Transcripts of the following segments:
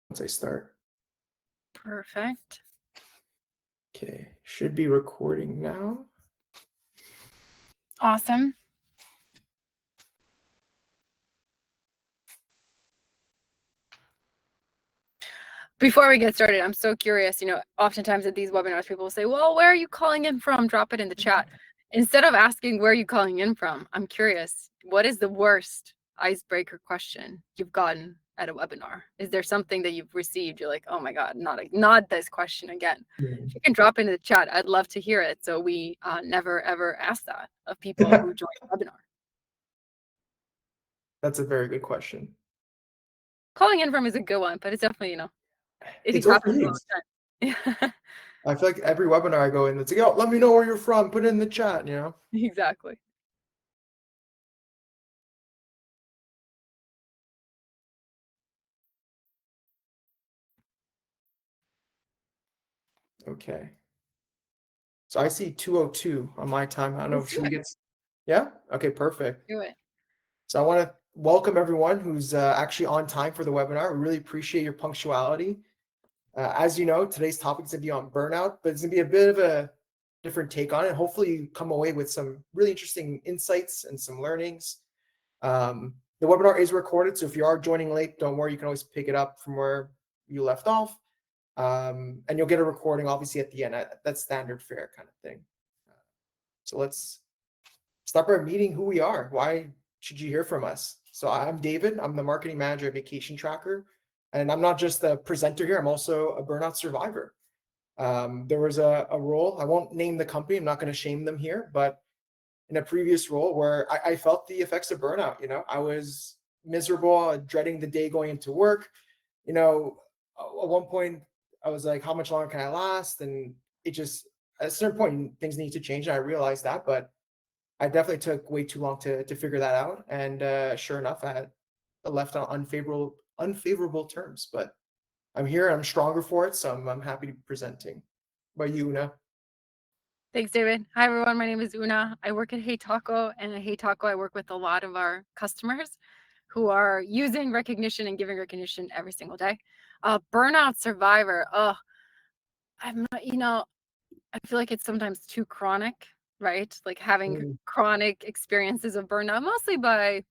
once I start. Perfect. Okay, should be recording now. Awesome. Before we get started, I'm so curious, oftentimes at these webinars, people will say, well, where are you calling in from? Drop it in the chat. Instead of asking where are you calling in from, I'm curious, what is the worst icebreaker question you've gotten at a webinar? Is there something that you've received? You're like, oh my God, not this question again. If you can drop it in the chat, I'd love to hear it. So we never, ever ask that of people who join the webinar. That's a very good question. Calling in from is a good one, but it's definitely, it It's happens all overused. the time. I feel like every webinar I go in, it's like, oh, let me know where you're from. Put it in the chat, Exactly. Okay. So I see 2:02 on my time. I don't know if Let's do she it. gets. Yeah? Okay, perfect. Do it. So I want to welcome everyone who's actually on time for the webinar. We really appreciate your punctuality. As you know, today's topic is going to be on burnout, but it's going to be a bit of a different take on it. Hopefully, you come away with some really interesting insights and some learnings. The webinar is recorded, so if you are joining late, don't worry. You can always pick it up from where you left off, and you'll get a recording, obviously, at the end. That's standard fare kind of thing. So let's start by meeting who we are. Why should you hear from us? So I'm David. I'm the marketing manager at Vacation Tracker, and I'm not just the presenter here. I'm also a burnout survivor. There was a role, I won't name the company, I'm not going to shame them here, but in a previous role where I felt the effects of burnout. I was miserable, dreading the day going into work. At one point I was like, how much longer can I last? And it just, at a certain point, things need to change. And I realized that, but I definitely took way too long to figure that out. And sure enough, I had left on unfavorable terms, but I'm here. I'm stronger for it. So I'm happy to be presenting. What about you, Una? Thanks, David. Hi, everyone. My name is Una. I work at HeyTaco, and at HeyTaco, I work with a lot of our customers who are using recognition and giving recognition every single day. Burnout survivor. Oh, I'm not, I feel like it's sometimes too chronic, right? Like having chronic experiences of burnout, mostly by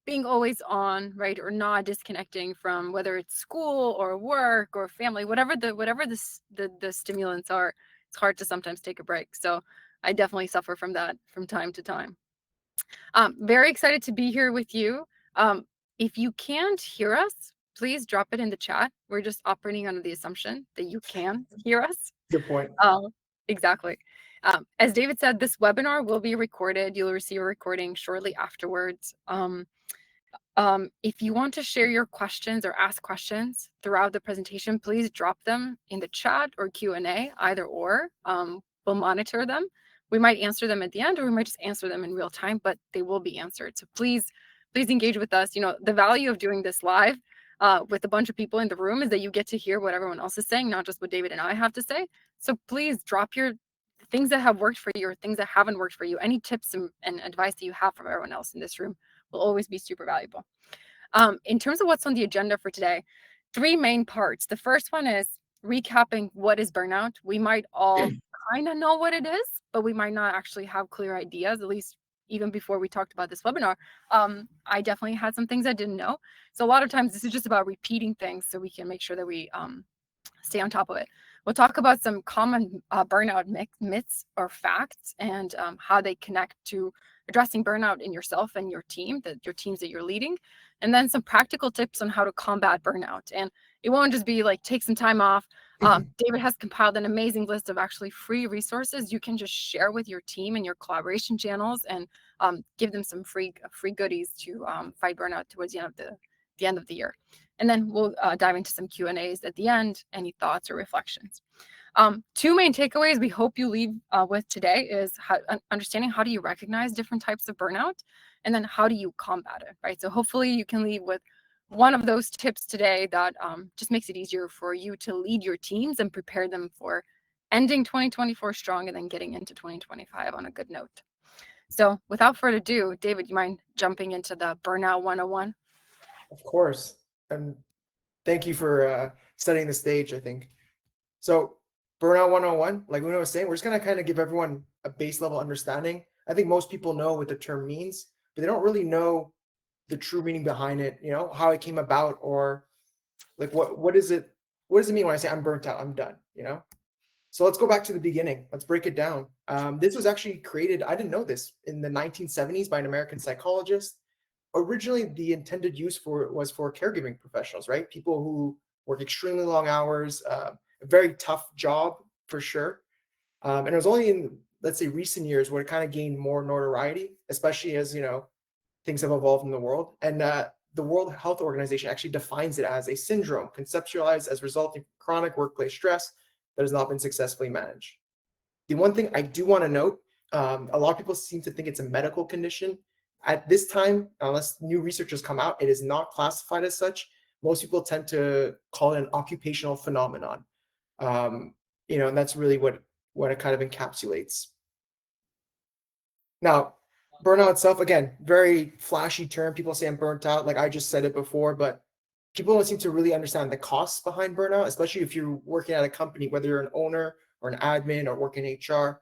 being always on, right, or not disconnecting from whether it's school or work or family, whatever the stimulants are. It's hard to sometimes take a break. So I definitely suffer from that from time to time. Very excited to be here with you. If you can't hear us, please drop it in the chat. We're just operating under the assumption that you can hear us. Good point. Exactly. As David said, this webinar will be recorded. You'll receive a recording shortly afterwards. If you want to share your questions or ask questions throughout the presentation, please drop them in the chat or Q&A, either or. We'll monitor them. We might answer them at the end, or we might just answer them in real time, but they will be answered. So please engage with us. The value of doing this live with a bunch of people in the room is that you get to hear what everyone else is saying, not just what David and I have to say. So please drop your things that have worked for you or things that haven't worked for you. Any tips and advice that you have from everyone else in this room will always be super valuable. In terms of what's on the agenda for today, 3 main parts. The first one is recapping what is burnout. We might all kind of know what it is, but we might not actually have clear ideas, at least even before we talked about this webinar. I definitely had some things I didn't know. So a lot of times this is just about repeating things so we can make sure that we stay on top of it. We'll talk about some common burnout myths or facts and how they connect to addressing burnout in yourself and your team, your teams that you're leading, and then some practical tips on how to combat burnout. And it won't just be like take some time off. David has compiled an amazing list of actually free resources you can just share with your team and your collaboration channels and give them some free goodies to fight burnout towards the end of the year. And then we'll dive into some Q&As at the end, any thoughts or reflections. 2 main takeaways we hope you leave with today is understanding how do you recognize different types of burnout, and then how do you combat it, right? So hopefully you can leave with one of those tips today that just makes it easier for you to lead your teams and prepare them for ending 2024 strong and then getting into 2025 on a good note. So without further ado, David, you mind jumping into the Burnout 101? Of course. And Thank you for setting the stage, I think. So Burnout 101, like Una was saying, we're just gonna kind of give everyone a base level understanding. I think most people know what the term means, but they don't really know the true meaning behind it, how it came about, or like what is it, what does it mean when I say I'm burnt out, I'm done. So let's go back to the beginning. Let's break it down. This was actually created, I didn't know this, in the 1970s by an American psychologist. Originally, the intended use for it was for caregiving professionals, right? People who work extremely long hours, a very tough job for sure. And it was only in, let's say, recent years where it kind of gained more notoriety, especially as, things have evolved in the world. And the World Health Organization actually defines it as a syndrome conceptualized as resulting from chronic workplace stress that has not been successfully managed. The one thing I do want to note, a lot of people seem to think it's a medical condition. At this time, unless new research has come out, it is not classified as such. Most people tend to call it an occupational phenomenon. And that's really what it kind of encapsulates. Now, burnout itself, again, very flashy term. People say I'm burnt out, like I just said it before, but people don't seem to really understand the costs behind burnout, especially if you're working at a company, whether you're an owner or an admin or work in HR,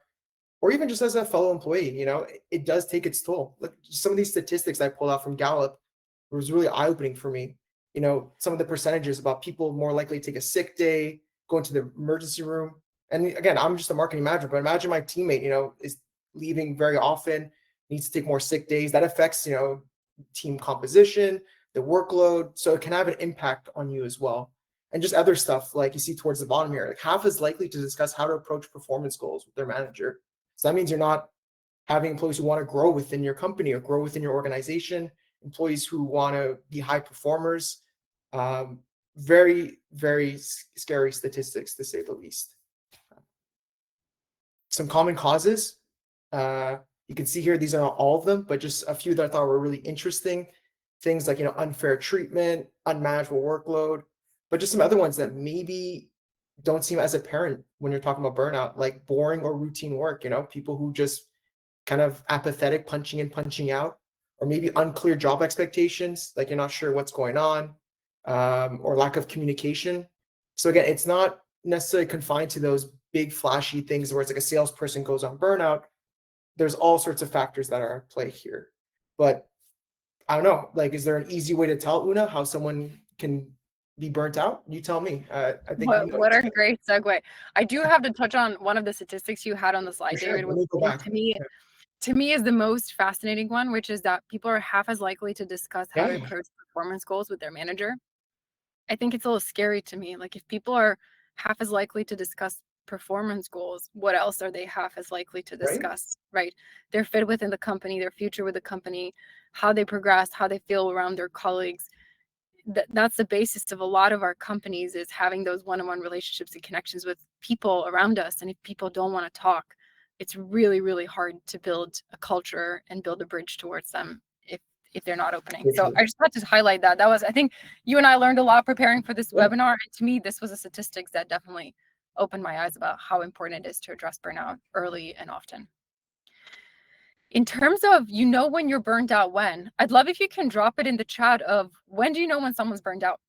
or even just as a fellow employee. It does take its toll. Like some of these statistics I pulled out from Gallup was really eye-opening for me. Some of the percentages about people more likely to take a sick day, go into the emergency room. And again, I'm just a marketing manager, but imagine my teammate, is leaving very often, needs to take more sick days. That affects, team composition, the workload. So it can have an impact on you as well. And just other stuff like you see towards the bottom here, like half is likely to discuss how to approach performance goals with their manager. So that means you're not having employees who want to grow within your company or grow within your organization, employees who want to be high performers. Very, very scary statistics, to say the least. Some common causes. You can see here, these are not all of them, but just a few that I thought were really interesting. Things like, unfair treatment, unmanageable workload, but just some other ones that maybe don't seem as apparent when you're talking about burnout, like boring or routine work, people who just kind of apathetic, punching in, punching out, or maybe unclear job expectations, like you're not sure what's going on, or lack of communication. So again, it's not necessarily confined to those big flashy things where it's like a salesperson goes on burnout. There's all sorts of factors that are at play here. But I don't know, like, is there an easy way to tell, Una, how someone can be burnt out? You tell me. I think what a great segue. I do have to touch on one of the statistics you had on the slide, sure. David, Let which me go back. to me is the most fascinating one, which is that people are half as likely to discuss how to approach performance goals with their manager. I think it's a little scary to me. Like if people are half as likely to discuss performance goals, what else are they half as likely to discuss, right? Their fit within the company, their future with the company, how they progress, how they feel around their colleagues. That's the basis of a lot of our companies, is having those one-on-one relationships and connections with people around us. And if people don't want to talk, it's really, really hard to build a culture and build a bridge towards them if they're not opening. So I just had to highlight that. That was, I think you and I learned a lot preparing for this webinar. And to me, this was a statistics that definitely opened my eyes about how important it is to address burnout early and often. In terms of, when you're burned out, when, I'd love if you can drop it in the chat of when do you know when someone's burned out?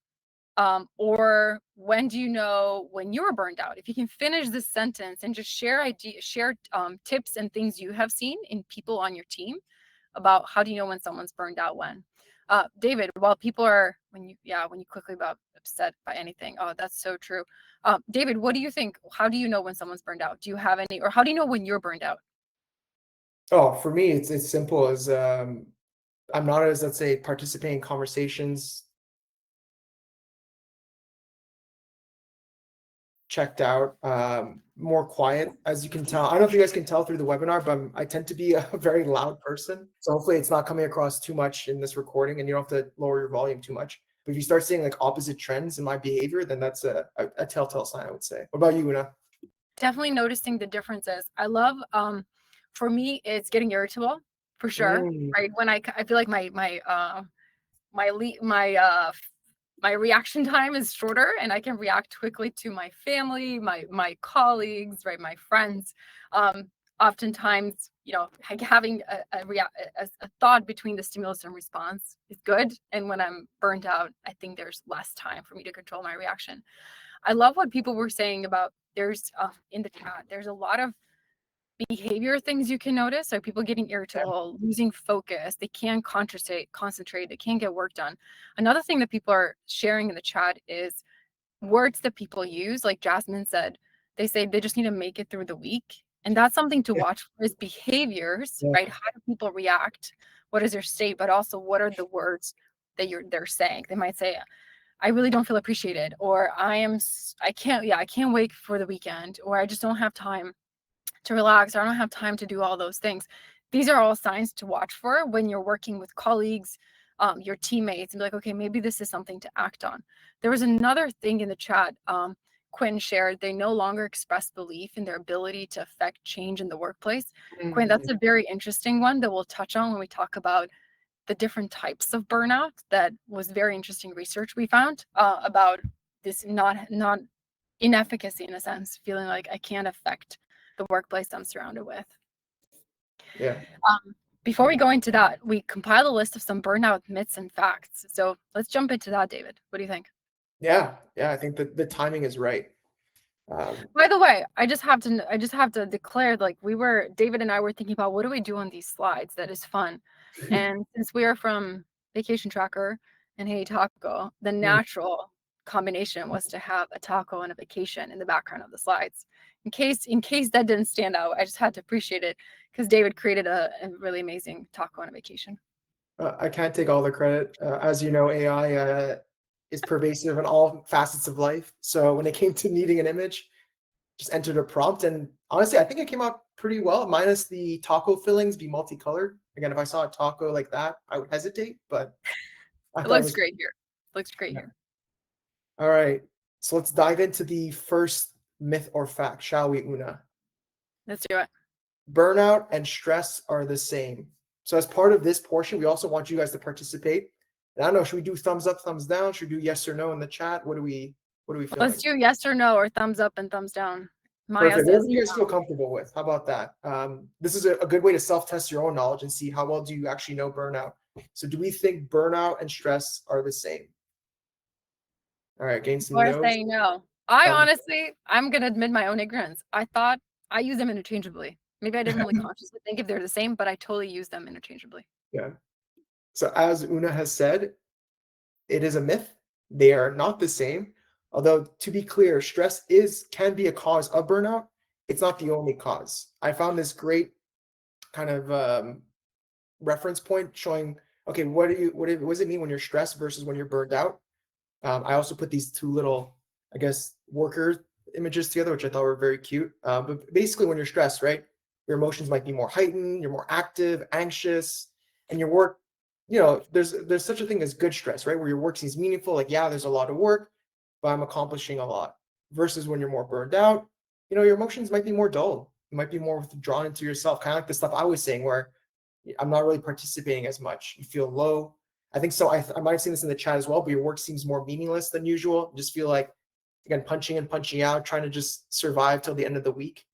Or when do you know when you're burned out? If you can finish this sentence and just share tips and things you have seen in people on your team about how do you know when someone's burned out when. David, while people are, when you quickly about upset by anything, oh, that's so true. David, what do you think? How do you know when someone's burned out? Do you have any, or how do you know when you're burned out? Oh, for me, it's simple as I'm not as, let's say, participating in conversations, checked out, more quiet, as you can tell. I don't know if you guys can tell through the webinar, but I tend to be a very loud person. So hopefully it's not coming across too much in this recording and you don't have to lower your volume too much. But if you start seeing like opposite trends in my behavior, then that's a telltale sign, I would say. What about you, Una? Definitely noticing the differences. I love, for me, it's getting irritable for sure. Right. When I feel like my reaction time is shorter and I can react quickly to my family, my colleagues, right, my friends. oftentimes, like having a thought between the stimulus and response is good. And when I'm burnt out, I think there's less time for me to control my reaction. I love what people were saying about there's in the chat, there's a lot of behavior things you can notice. So people getting irritable, losing focus, they can't concentrate, they can't get work done. Another thing that people are sharing in the chat is words that people use. Like Jasmine said, they say they just need to make it through the week. And that's something to watch for, is behaviors, right? How do people react? What is their state? But also, what are the words that they're saying? They might say, I really don't feel appreciated, or I can't wait for the weekend, or I just don't have time to relax, or I don't have time to do all those things. These are all signs to watch for when you're working with colleagues, your teammates, and be like, okay, maybe this is something to act on. There was another thing in the chat. Quinn shared they no longer express belief in their ability to affect change in the workplace. Quinn, that's a very interesting one that we'll touch on when we talk about the different types of burnout. That was very interesting research we found about this not inefficacy, in a sense, feeling like I can't affect the workplace I'm surrounded with. Yeah. Before we go into that, we compiled a list of some burnout myths and facts. So let's jump into that, David. What do you think? Yeah. I think that the timing is right. By the way, I just have to declare, like, David and I were thinking about what do we do on these slides that is fun. And since we are from Vacation Tracker and HeyTaco, the natural combination was to have a taco and a vacation in the background of the slides. In case that didn't stand out, I just had to appreciate it because David created a really amazing taco and a vacation. I can't take all the credit. As you know, AI is pervasive in all facets of life. So when it came to needing an image, just entered a prompt, and honestly, I think it came out pretty well, minus the taco fillings be multicolored. Again, if I saw a taco like that, I would hesitate, but it looks great here. Looks great here. All right, so let's dive into the first myth or fact, shall we, Una? Let's do it. Burnout and stress are the same. So as part of this portion, we also want you guys to participate. And I don't know, should we do thumbs up, thumbs down? Should we do yes or no in the chat? What do we feel? Let's do yes or no, or thumbs up and thumbs down. Maya Perfect. What do you guys feel comfortable with? How about that? This is a good way to self-test your own knowledge and see how well do you actually know burnout. So do we think burnout and stress are the same? All right, gain some no's. Saying no. Honestly, I'm going to admit my own ignorance. I thought I use them interchangeably. Maybe I didn't really consciously think if they're the same, but I totally use them interchangeably. Yeah. So as Una has said, it is a myth. They are not the same. Although, to be clear, stress can be a cause of burnout. It's not the only cause. I found this great kind of reference point showing, okay, what does it mean when you're stressed versus when you're burned out? I also put these two little, I guess, worker images together, which I thought were very cute. But basically, when you're stressed, right, your emotions might be more heightened, you're more active, anxious, and your work, there's such a thing as good stress, right, where your work seems meaningful. Like, yeah, there's a lot of work, but I'm accomplishing a lot. Versus when you're more burned out, your emotions might be more dull. You might be more withdrawn into yourself, kind of like the stuff I was saying, where I'm not really participating as much. You feel low. I think so. I might have seen this in the chat as well, but your work seems more meaningless than usual. You just feel like, again, punching in, punching out, trying to just survive till the end of the week.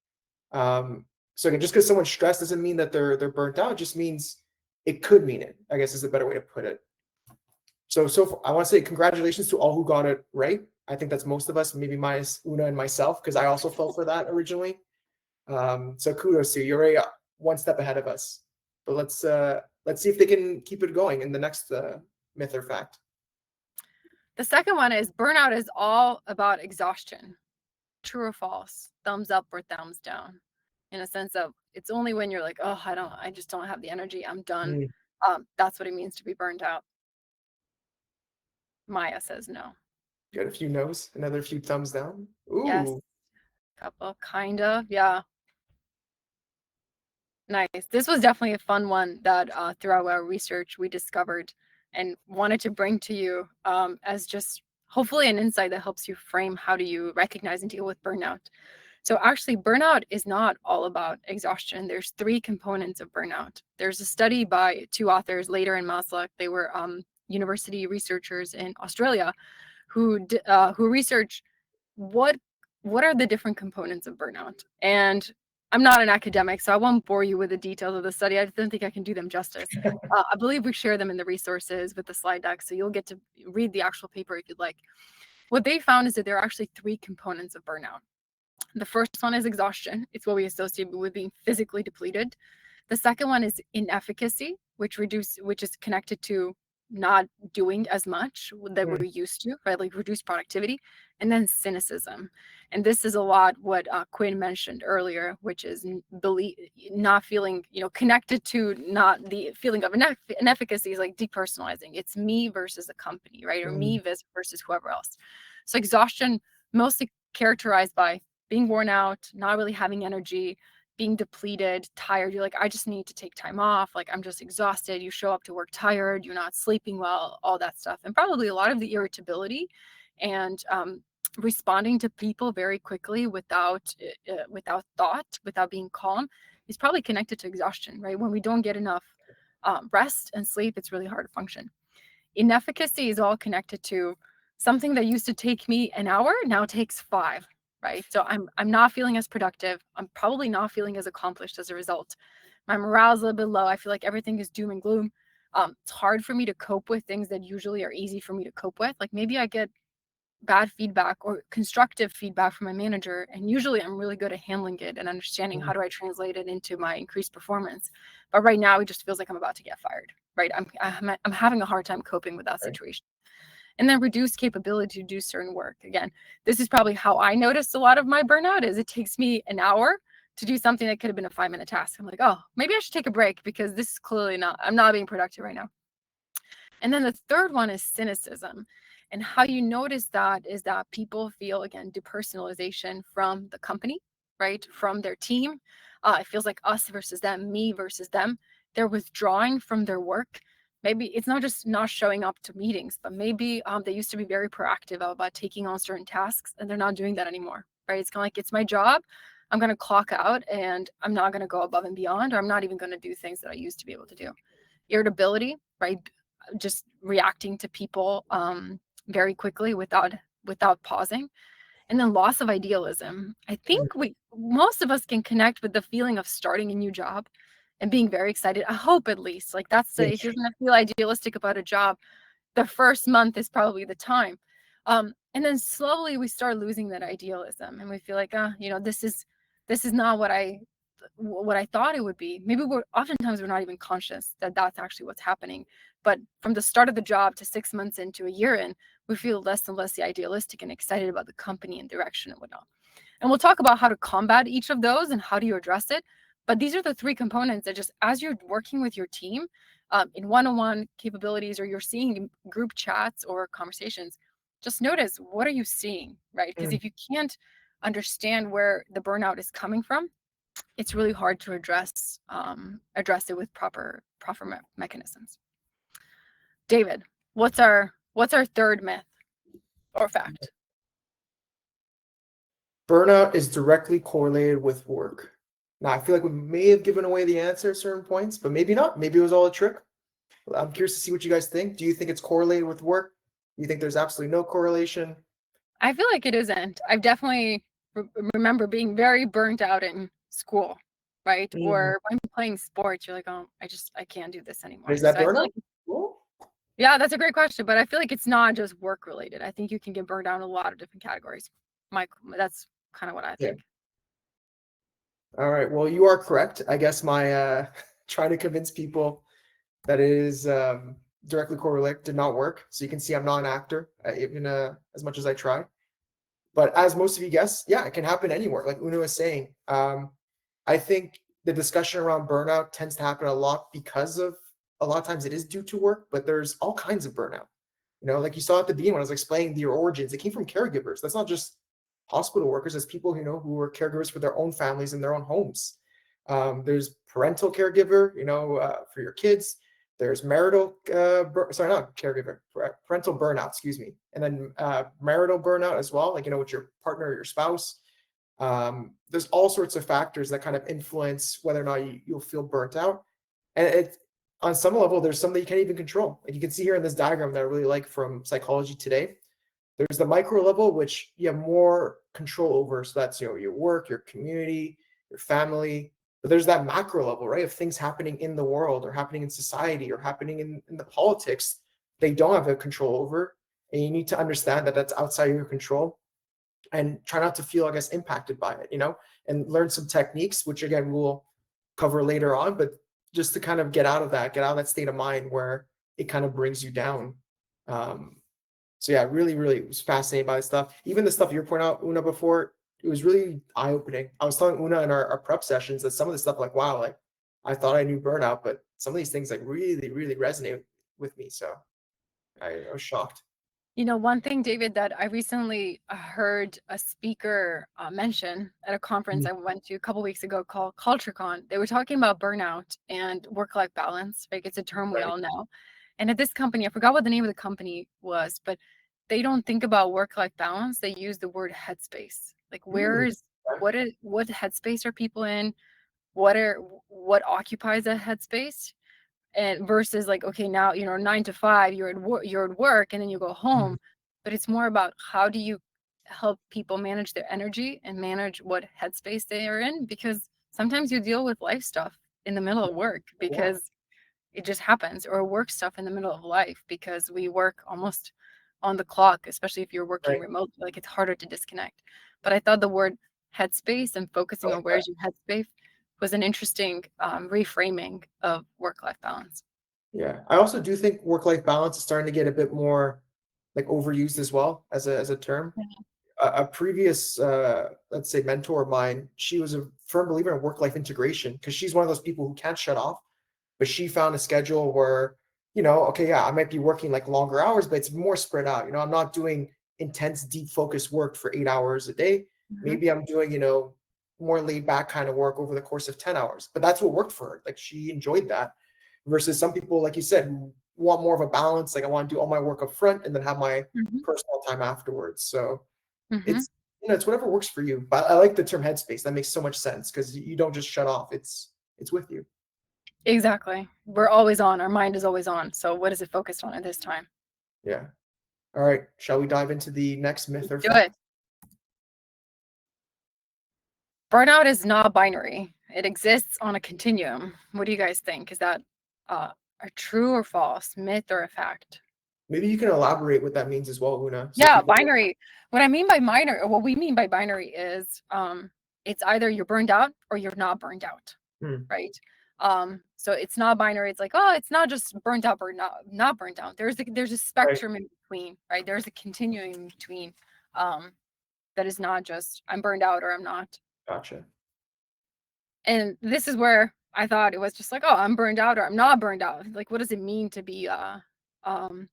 So again, just because someone's stressed doesn't mean that they're burnt out. It just means it could mean it, I guess is a better way to put it. So I want to say congratulations to all who got it right. I think that's most of us, maybe minus Una and myself, because I also fell for that originally. So kudos to you. You're already one step ahead of us. But let's see if they can keep it going in the next myth or fact. The second one is burnout is all about exhaustion. True or false? Thumbs up or thumbs down? In a sense of it's only when you're like, oh, I just don't have the energy. I'm done. That's what it means to be burned out. Maya says no. Got a few no's, another few thumbs down. Ooh. Yes. Couple, kind of, yeah. Nice. This was definitely a fun one that throughout our research we discovered and wanted to bring to you as just hopefully an insight that helps you frame how do you recognize and deal with burnout. So actually, burnout is not all about exhaustion. There's three components of burnout. There's a study by two authors, Later and Maslach. They were university researchers in Australia who researched what are the different components of burnout. And I'm not an academic, so I won't bore you with the details of the study. I don't think I can do them justice. I believe we share them in the resources with the slide deck, so you'll get to read the actual paper if you'd like. What they found is that there are actually 3 components of burnout. The first one is exhaustion. It's what we associate with being physically depleted. The second one is inefficacy, which is connected to not doing as much that we're used to, right? Like reduced productivity. And then cynicism. And this is a lot what Quinn mentioned earlier, which is not feeling, connected to not the feeling of inefficacy is like depersonalizing. It's me versus a company, right? Or me versus whoever else. So exhaustion mostly characterized by being worn out, not really having energy, being depleted, tired. You're like, I just need to take time off. Like, I'm just exhausted. You show up to work tired. You're not sleeping well, all that stuff. And probably a lot of the irritability and responding to people very quickly without thought, without being calm is probably connected to exhaustion, right? When we don't get enough rest and sleep, it's really hard to function. Inefficacy is all connected to something that used to take me an hour now takes 5. Right. So I'm not feeling as productive. I'm probably not feeling as accomplished as a result. My morale is a little bit low. I feel like everything is doom and gloom. It's hard for me to cope with things that usually are easy for me to cope with. Like maybe I get bad feedback or constructive feedback from my manager, and usually I'm really good at handling it and understanding how do I translate it into my increased performance. But right now it just feels like I'm about to get fired. Right. I'm having a hard time coping with that situation. And then reduced capability to do certain work. Again, this is probably how I noticed a lot of my burnout is it takes me an hour to do something that could have been a 5-minute task. I'm like, oh, maybe I should take a break because this is clearly I'm not being productive right now. And then the third one is cynicism. And how you notice that is that people feel, again, depersonalization from the company, right? From their team. It feels like us versus them, me versus them. They're withdrawing from their work. Maybe it's not just not showing up to meetings, but maybe they used to be very proactive about taking on certain tasks and they're not doing that anymore, right? It's kind of like, it's my job. I'm going to clock out and I'm not going to go above and beyond, or I'm not even going to do things that I used to be able to do. Irritability, right? Just reacting to people very quickly without pausing. And then loss of idealism. I think most of us can connect with the feeling of starting a new job and being very excited. I hope at least like that's the, if you're going to feel idealistic about a job, the first month is probably the time. And then slowly we start losing that idealism and we feel like, this is not what I thought it would be. Maybe oftentimes we're not even conscious that that's actually what's happening. But from the start of the job to 6 months into a year in, we feel less and less idealistic and excited about the company and direction and whatnot. And we'll talk about how to combat each of those and how do you address it. But these are the 3 components that just as you're working with your team in one-on-one capabilities, or you're seeing group chats or conversations, just notice, what are you seeing, right? Because if you can't understand where the burnout is coming from, it's really hard to address it with proper mechanisms. David, what's our third myth or fact? Burnout is directly correlated with work. Now, I feel like we may have given away the answer at certain points, but maybe not. Maybe it was all a trick. I'm curious to see what you guys think. Do you think it's correlated with work? Do you think there's absolutely no correlation? I feel like it isn't. I definitely remember being very burnt out in school, right? Or when playing sports, you're like, oh, I can't do this anymore. Is that So burnout? Yeah, that's a great question, but I feel like it's not just work related. I think you can get burned out in a lot of different categories. That's kind of what I think. All right. Well, you are correct. I guess my trying to convince people that it is directly correlated did not work. So you can see I'm not an actor, even as much as I try. But as most of you guess, yeah, it can happen anywhere. Like Una was saying, I think the discussion around burnout tends to happen a lot because of a lot of times it is due to work, but there's all kinds of burnout. Like you saw at the beginning when I was explaining your origins, it came from caregivers. That's not just hospital workers, as people who are caregivers for their own families in their own homes. There's parental caregiver, for your kids. There's marital, not caregiver, parental burnout, excuse me. And then marital burnout as well, like, with your partner or your spouse. There's all sorts of factors that kind of influence whether or not you'll feel burnt out. And on some level, there's some that you can't even control. Like you can see here in this diagram that I really like from Psychology Today. There's the micro level, which you have more control over. So that's, your work, your community, your family. But there's that macro level, right? Of things happening in the world or happening in society or happening in the politics they don't have a control over. And you need to understand that that's outside of your control and try not to feel, I guess, impacted by it, and learn some techniques, which again, we'll cover later on, but just to kind of get out of that state of mind where it kind of brings you down. Um, so yeah, really, really was fascinated by this stuff. Even the stuff you're pointing out, Una, before, it was really eye-opening. I was telling Una in our prep sessions that some of the stuff, like, wow, like I thought I knew burnout, but some of these things like really, really resonate with me. So I was shocked. One thing, David, that I recently heard a speaker mention at a conference Mhm. I went to a couple weeks ago called CultureCon. They were talking about burnout and work-life balance. Like, it's a term we Right. all know. And at this company, I forgot what the name of the company was, but they don't think about work-life balance. They use the word headspace. Like, Mm, okay. what headspace are people in? What occupies a headspace? And versus like, okay, now 9 to 5, you're at work and then you go home. Mhm. But it's more about how do you help people manage their energy and manage what headspace they are in, because sometimes you deal with life stuff in the middle of work Yeah. because it just happens, or work stuff in the middle of life because we work almost on the clock, especially if you're working Right. remotely. Like, it's harder to disconnect. But I thought the word headspace and I focusing like on that. where's your headspace was an interesting reframing of work-life balance. Yeah. I also do think work-life balance is starting to get a bit more like overused as well as a term. A previous let's say mentor of mine, she was a firm believer in work-life integration because she's one of those people who can't shut off, but she found a schedule where, okay, yeah, I might be working like longer hours, but it's more spread out. I'm not doing intense, deep focus work for 8 hours a day. Mhm. Maybe I'm doing, more laid back kind of work over the course of 10 hours. But that's what worked for her. Like she enjoyed that. Versus some people, like you said, who want more of a balance. Like I want to do all my work up front and then have my Mhm. personal time afterwards. So Mhm. it's it's whatever works for you. But I like the term headspace. That makes so much sense because you don't just shut off. It's with you. Exactly. We're always on. Our mind is always on. So what is it focused on at this time? Yeah. All right. Shall we dive into the next myth or Do fact? it. Burnout is not binary. It exists on a continuum. What do you guys think? Is that a true or false myth or a fact? Maybe you can elaborate what that means as well, Una. So Yeah, people. binary. What I mean by binary, or what we mean by binary is it's either you're burned out or you're not burned out, Hmm, right? So it's not binary. It's like, oh, it's not just burnt out or not burnt out. There's a right. spectrum in between, right? There's a continuum in between. That is not just I'm burned out or I'm not. Gotcha. And this is where I thought it was just like, oh, I'm burned out or I'm not burned out. Like, what does it mean to be um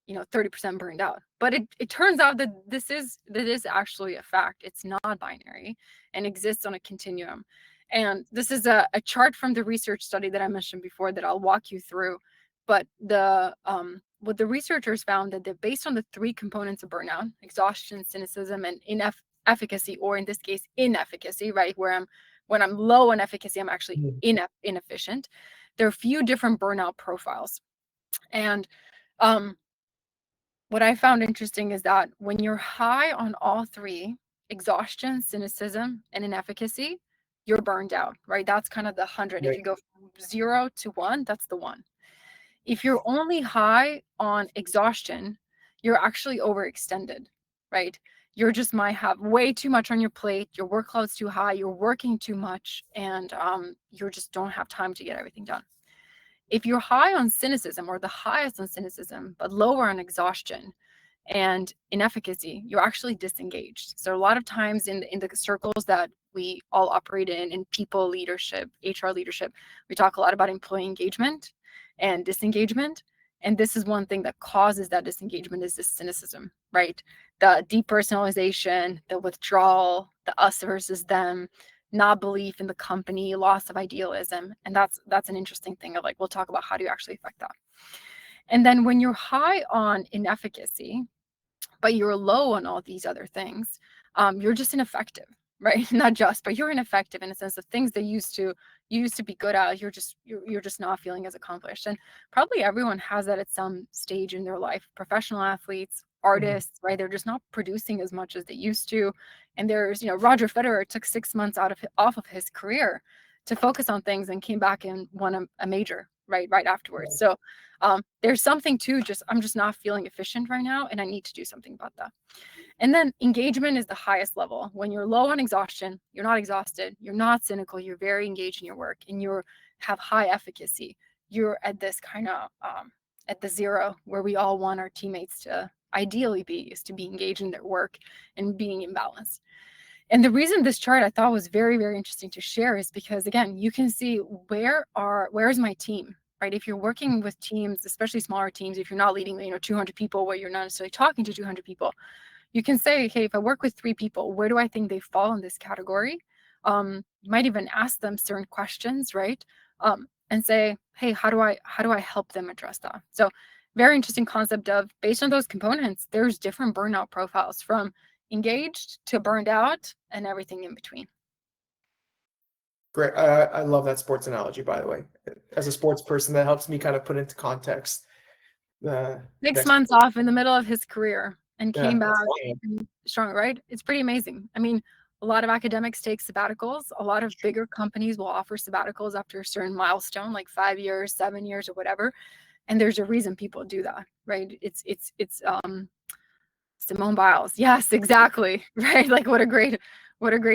30% burned out? But it turns out that that is actually a fact. It's not binary and exists on a continuum. And this is a chart from the research study that I mentioned before that I'll walk you through. But the what the researchers found that based on the three components of burnout: exhaustion, cynicism, and efficacy, or in this case, inefficacy, right? When I'm low on efficacy, I'm actually Hmm, inefficient. There are a few different burnout profiles. And um, what I found interesting is that when you're high on all three, exhaustion, cynicism, and inefficacy, you're burned out, right? That's kind of the 100. If right. you go from 0 to 1, that's the 1. If you're only high on exhaustion, you're actually overextended, right? You just might have way too much on your plate. Your workload's too high. You're working too much, and you just don't have time to get everything done. If you're high on cynicism, or the highest on cynicism, but lower on exhaustion and inefficacy, you're actually disengaged. So a lot of times in the circles that we all operate in people leadership, HR leadership, we talk a lot about employee engagement and disengagement. And this is one thing that causes that disengagement, is this cynicism, right? The depersonalization, the withdrawal, the us versus them, not belief in the company, loss of idealism. And that's an interesting thing of, like, we'll talk about how do you actually affect that. And then when you're high on inefficacy, but you're low on all these other things, you're just ineffective, right? Not just, but you're ineffective in a sense of things that you used to be good at. You're just not feeling as accomplished. And probably everyone has that at some stage in their life. Professional athletes, artists, right? They're just not producing as much as they used to. And there's, Roger Federer took 6 months off of his career to focus on things and came back and won a major right afterwards. So there's something to I'm just not feeling efficient right now, and I need to do something about that. And then engagement is the highest level. When you're low on exhaustion, you're not exhausted, you're not cynical, you're very engaged in your work, and you have high efficacy. You're at this kind of at the zero where we all want our teammates to ideally be, is to be engaged in their work and being in balance. And the reason this chart I thought was very, very interesting to share is because, again, you can see where is my team, right? If you're working with teams, especially smaller teams, if you're not leading, 200 people where you're not necessarily talking to 200 people, you can say, hey, if I work with 3 people, where do I think they fall in this category? You might even ask them certain questions, right? And say, hey, how do I help them address that? So very interesting concept of, based on those components, there's different burnout profiles, from engaged to burned out and everything in between. Great. I love that sports analogy, by the way. As a sports person, that helps me kind of put into context. 6 months off in the middle of his career and came back strong, right? It's pretty amazing. I mean, a lot of academics take sabbaticals. A lot of bigger companies will offer sabbaticals after a certain milestone, like 5 years, 7 years, or whatever. And there's a reason people do that, right? It's Simone Biles. Yes, exactly. Right. Like what a great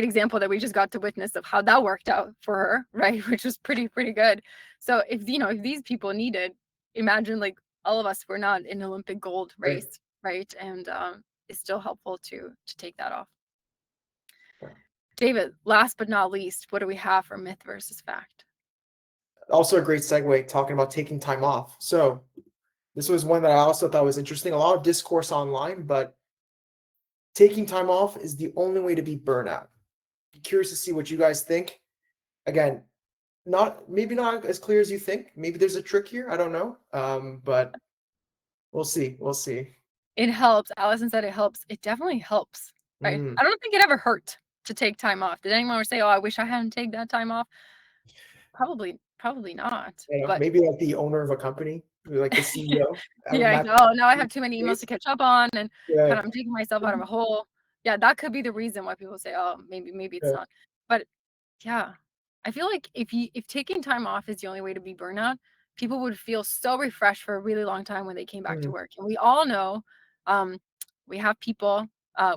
example that we just got to witness of how that worked out for her, right? Which was pretty good. So if these people needed, imagine like all of us were not in Olympic gold race, right? And it's still helpful to take that off. David, last but not least, what do we have for myth versus fact? Also a great segue, talking about taking time off. So this was one that I also thought was interesting. A lot of discourse online, but taking time off is the only way to beat burnout. Be curious to see what you guys think. Again, maybe not as clear as you think. Maybe there's a trick here. I don't know. But we'll see. It helps. Allison said it helps. It definitely helps, right? I don't think it ever hurt to take time off. Did anyone ever say, oh, I wish I hadn't taken that time off? Probably not. But maybe like the owner of a company, like the CEO. Yeah. Oh, now I have too many emails to catch up on, and kind of I'm taking myself out of a hole. Yeah, that could be the reason why people say, oh, maybe it's not. But yeah, I feel like if taking time off is the only way to be burnout, people would feel so refreshed for a really long time when they came back to work. And we all know, we have people,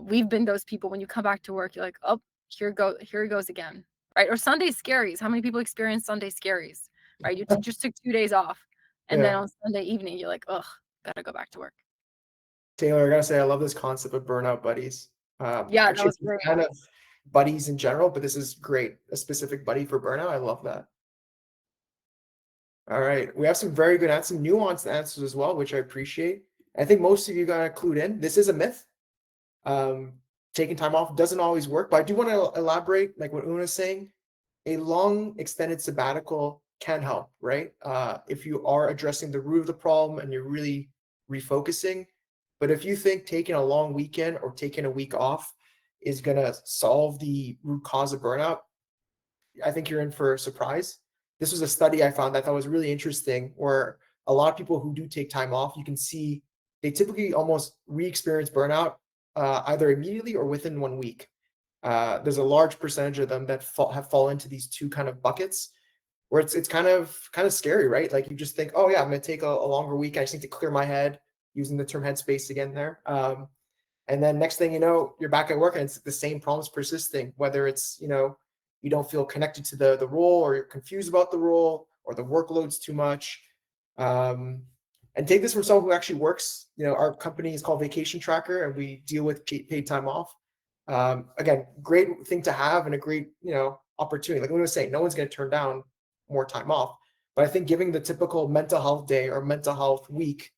we've been those people. When you come back to work, you're like, oh, here it goes again, right? Or Sunday scaries. How many people experience Sunday scaries, right? You just took 2 days off, and then on Sunday evening, you're like, ugh, gotta go back to work. Taylor, I gotta say, I love this concept of burnout buddies. Yeah, actually, that was great. Kind of buddies in general, but this is great. A specific buddy for burnout. I love that. All right. We have some very good answers, some nuanced answers as well, which I appreciate. I think most of you got clued in. This is a myth. Taking time off doesn't always work, but I do want to elaborate, like what Una's saying. A long extended sabbatical can help, right? If you are addressing the root of the problem and you're really refocusing. But if you think taking a long weekend or taking a week off is going to solve the root cause of burnout, I think you're in for a surprise. This was a study I found that I thought was really interesting, where a lot of people who do take time off, you can see they typically almost re-experience burnout either immediately or within 1 week. There's a large percentage of them that have fallen into these two kind of buckets, where it's kind of scary, right? Like you just think, oh yeah, I'm going to take a longer week. I just need to clear my head, using the term headspace again there. And then next thing you know, you're back at work and it's the same problems persisting, whether it's, you don't feel connected to the role, or you're confused about the role, or the workload's too much. And take this from someone who actually works. Our company is called Vacation Tracker, and we deal with paid time off. Again, great thing to have, and a great, opportunity. Like we were saying, no one's going to turn down more time off. But I think giving the typical mental health day or mental health week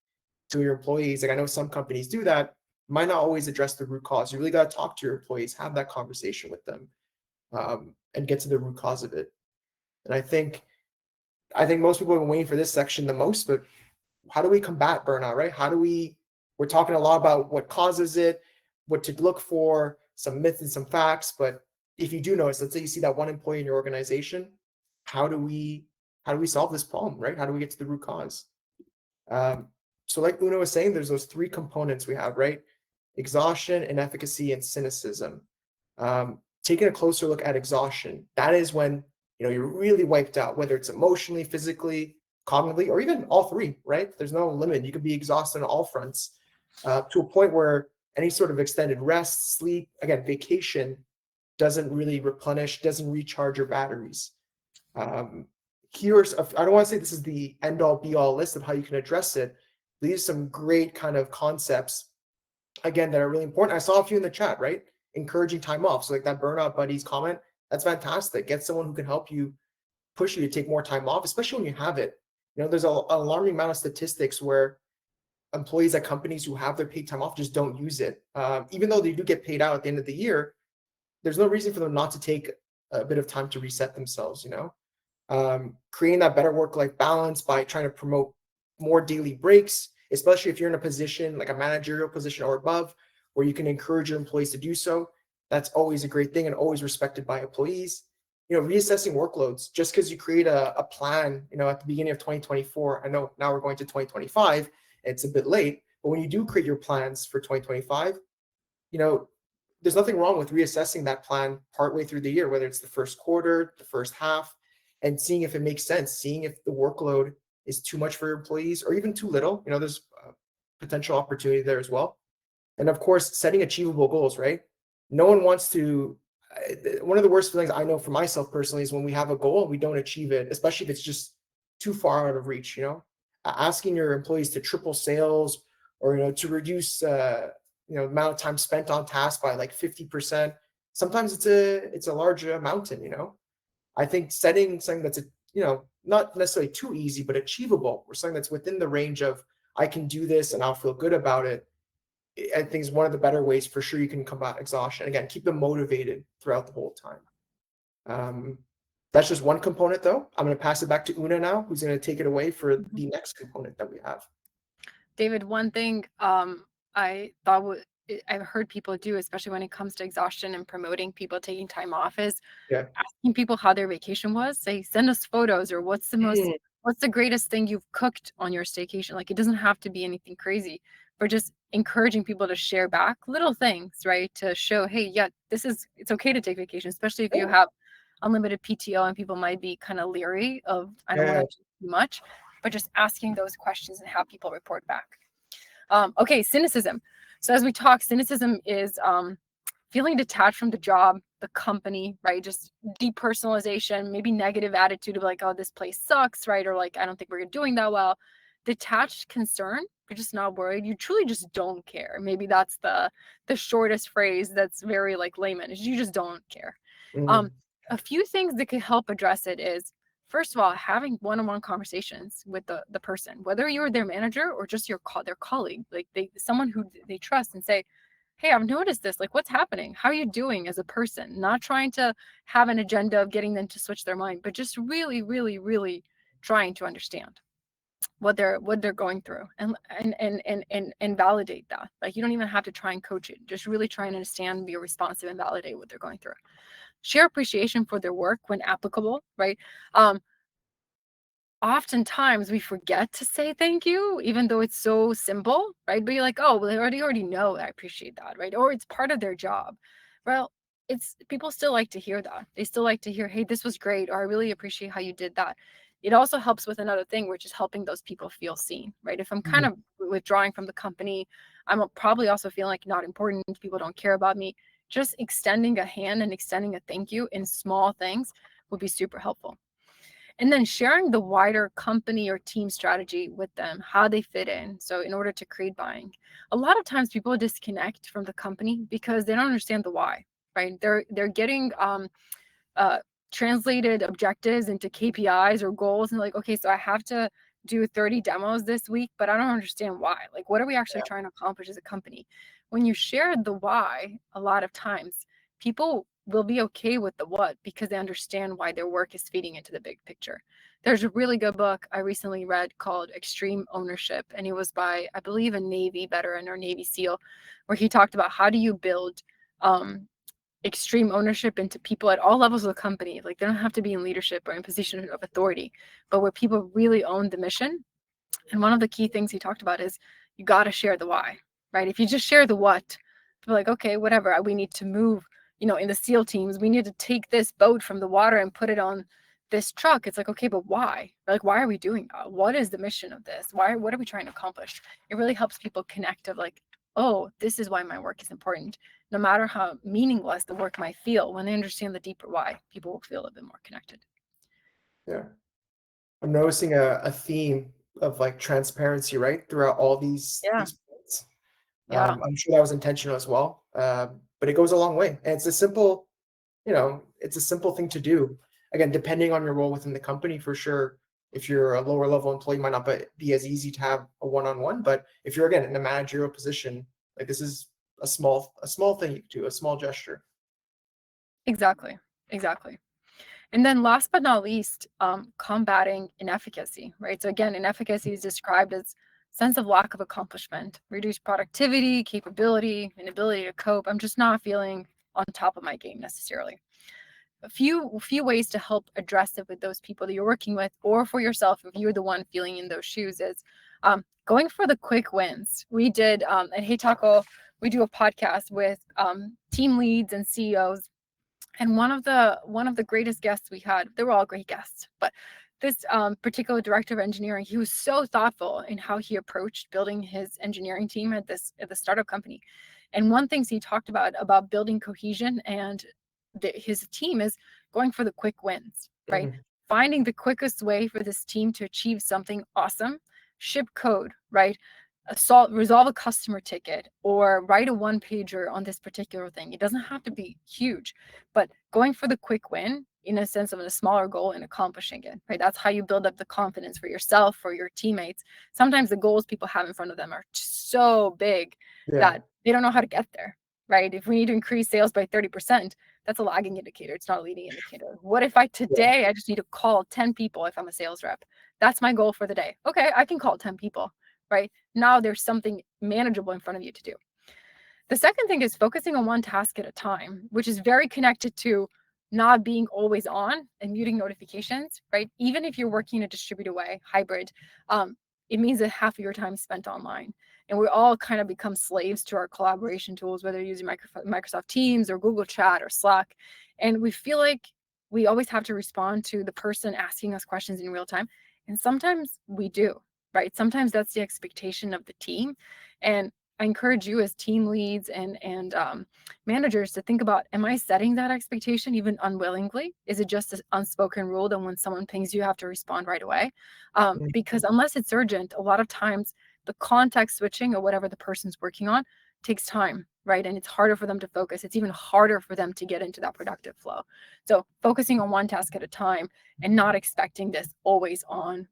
to your employees, like I know some companies do that, might not always address the root cause. You really got to talk to your employees, have that conversation with them, and get to the root cause of it. And I think most people have been waiting for this section the most, but how do we combat burnout, right? We're talking a lot about what causes it, what to look for, some myths and some facts, but if you do notice, let's say you see that one employee in your organization, how do we solve this problem, right? How do we get to the root cause? So like Una was saying, there's those three components we have, right? Exhaustion, inefficacy, and cynicism. Taking a closer look at exhaustion, that is when you're really wiped out, whether it's emotionally, physically, cognitively, or even all three, right? There's no limit. You could be exhausted on all fronts to a point where any sort of extended rest, sleep, again, vacation doesn't really replenish, doesn't recharge your batteries. Here's, I don't want to say this is the end all be all list of how you can address it. These are some great kind of concepts, again, that are really important. I saw a few in the chat, right? Encouraging time off. So like that burnout buddies comment, that's fantastic. Get someone who can help you, push you to take more time off, especially when you have it. There's an alarming amount of statistics where employees at companies who have their paid time off just don't use it. Even though they do get paid out at the end of the year, there's no reason for them not to take a bit of time to reset themselves, creating that better work-life balance by trying to promote more daily breaks, especially if you're in a position like a managerial position or above, where you can encourage your employees to do so. That's always a great thing and always respected by employees. Reassessing workloads. Just because you create a plan, at the beginning of 2024, I know now we're going to 2025, it's a bit late, but when you do create your plans for 2025, there's nothing wrong with reassessing that plan partway through the year, whether it's the first quarter, the first half, and seeing if it makes sense, seeing if the workload is too much for your employees or even too little. There's potential opportunity there as well. And of course, setting achievable goals, right? No one wants to, one of the worst feelings I know for myself personally is when we have a goal and we don't achieve it, especially if it's just too far out of reach, asking your employees to triple sales or, to reduce, amount of time spent on tasks by like 50%. Sometimes it's a larger mountain, I think setting something that's not necessarily too easy, but achievable, or something that's within the range of I can do this and I'll feel good about it, I think is one of the better ways for sure you can combat exhaustion. Again, keep them motivated throughout the whole time. That's just one component though. I'm going to pass it back to Una now, who's going to take it away for the next component that we have. David, one thing I thought I've heard people do, especially when it comes to exhaustion and promoting people taking time off, is asking people how their vacation was. Say, send us photos, or what's the greatest thing you've cooked on your staycation? Like, it doesn't have to be anything crazy, but just encouraging people to share back little things, right? To show, hey, yeah, it's okay to take vacation, especially if you have unlimited PTO and people might be kind of leery of, I don't want to do too much, but just asking those questions and have people report back. Okay, cynicism. So as we talk, cynicism is feeling detached from the job, the company, right? Just depersonalization, maybe negative attitude of like, oh, this place sucks, right? Or like, I don't think we're doing that well. Detached concern, you're just not worried. You truly just don't care. Maybe that's the shortest phrase that's very like layman, is you just don't care. A few things that could help address it is, first of all, having one-on-one conversations with the person, whether you're their manager or just their colleague, like someone who they trust, and say, hey, I've noticed this, like, what's happening? How are you doing as a person? Not trying to have an agenda of getting them to switch their mind, but just really, really, really trying to understand what they're going through and validate that. Like, you don't even have to try and coach it. Just really try and understand, be responsive, and validate what they're going through. Share appreciation for their work when applicable, right? Oftentimes we forget to say thank you, even though it's so simple, right? But you're like, oh, well, they already know that I appreciate that, right? Or it's part of their job. Well, people still like to hear that. They still like to hear, hey, this was great, or I really appreciate how you did that. It also helps with another thing, which is helping those people feel seen, right? If I'm kind of withdrawing from the company, I'm probably also feeling like not important, people don't care about me. Just extending a hand and extending a thank you in small things would be super helpful. And then sharing the wider company or team strategy with them, how they fit in. So in order to create buying, a lot of times people disconnect from the company because they don't understand the why, right? They're getting translated objectives into KPIs or goals, and like, okay, so I have to do 30 demos this week, but I don't understand why. Like, what are we actually trying to accomplish as a company? When you share the why, a lot of times people will be okay with the what, because they understand why their work is feeding into the big picture. There's a really good book I recently read called Extreme Ownership, and it was by, I believe, a Navy veteran or Navy SEAL, where he talked about how do you build extreme ownership into people at all levels of the company. Like, they don't have to be in leadership or in position of authority, but where people really own the mission And one of the key things he talked about is you got to share the why, right? If you just share the what, they're like, okay, whatever, we need to move, in the SEAL teams, we need to take this boat from the water and put it on this truck. It's like, okay, but why? Like, why are we doing that? What is the mission of this? What are we trying to accomplish? It really helps people connect of like, oh, this is why my work is important. No matter how meaningless the work might feel, when they understand the deeper why, people will feel a bit more connected. Yeah. I'm noticing a theme of like transparency, right, throughout all these points. Yeah. I'm sure that was intentional as well, but it goes a long way, and it's a simple, it's a simple thing to do. Again, depending on your role within the company, for sure. If you're a lower level employee, it might not be as easy to have a one-on-one. But if you're again in a managerial position, like this is a small thing you can do, a small gesture. Exactly. And then last but not least, combating inefficacy, right? So again, inefficacy is described as sense of lack of accomplishment, reduced productivity, capability, inability to cope. I'm just not feeling on top of my game necessarily. A few ways to help address it with those people that you're working with, or for yourself if you're the one feeling in those shoes, is going for the quick wins. We did at HeyTaco, we do a podcast with team leads and CEOs, and one of the greatest guests we had, they were all great guests, but this particular director of engineering, he was so thoughtful in how he approached building his engineering team at the startup company. And one thing he talked about building cohesion and his team is going for the quick wins, right? Mhm. Finding the quickest way for this team to achieve something awesome, ship code, right? Resolve a customer ticket or write a one pager on this particular thing. It doesn't have to be huge, but going for the quick win in a sense of a smaller goal and accomplishing it, right? That's how you build up the confidence for yourself, for your teammates. Sometimes the goals people have in front of them are so big Yeah. that they don't know how to get there, right? If we need to increase sales by 30%, that's a lagging indicator. It's not a leading indicator. What if I just need to call 10 people if I'm a sales rep? That's my goal for the day. Okay, I can call 10 people, right? Now there's something manageable in front of you to do. The second thing is focusing on one task at a time, which is very connected to not being always on and muting notifications, right? Even if you're working in a distributed way, hybrid, it means that half of your time is spent online. And we all kind of become slaves to our collaboration tools, whether you're using Microsoft Teams or Google Chat or Slack. And we feel like we always have to respond to the person asking us questions in real time. And sometimes we do, right? Sometimes that's the expectation of the team. And I encourage you as team leads and managers to think about, am I setting that expectation even unwillingly? Is it just an unspoken rule that when someone pings you, have to respond right away? Because unless it's urgent, a lot of times the context switching or whatever the person's working on takes time, right? And it's harder for them to focus. It's even harder for them to get into that productive flow. So focusing on one task at a time and not expecting this always on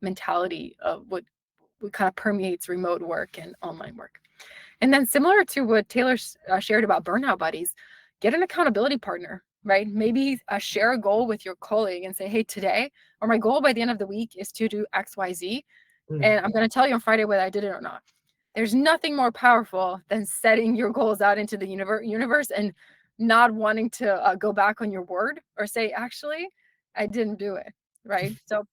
mentality of what kind of permeates remote work and online work. And then similar to what Taylor shared about burnout buddies, get an accountability partner, right? Maybe share a goal with your colleague and say, hey, today, or my goal by the end of the week is to do X, Y, Z. And I'm going to tell you on Friday whether I did it or not. There's nothing more powerful than setting your goals out into the universe and not wanting to go back on your word or say, actually, I didn't do it, right? So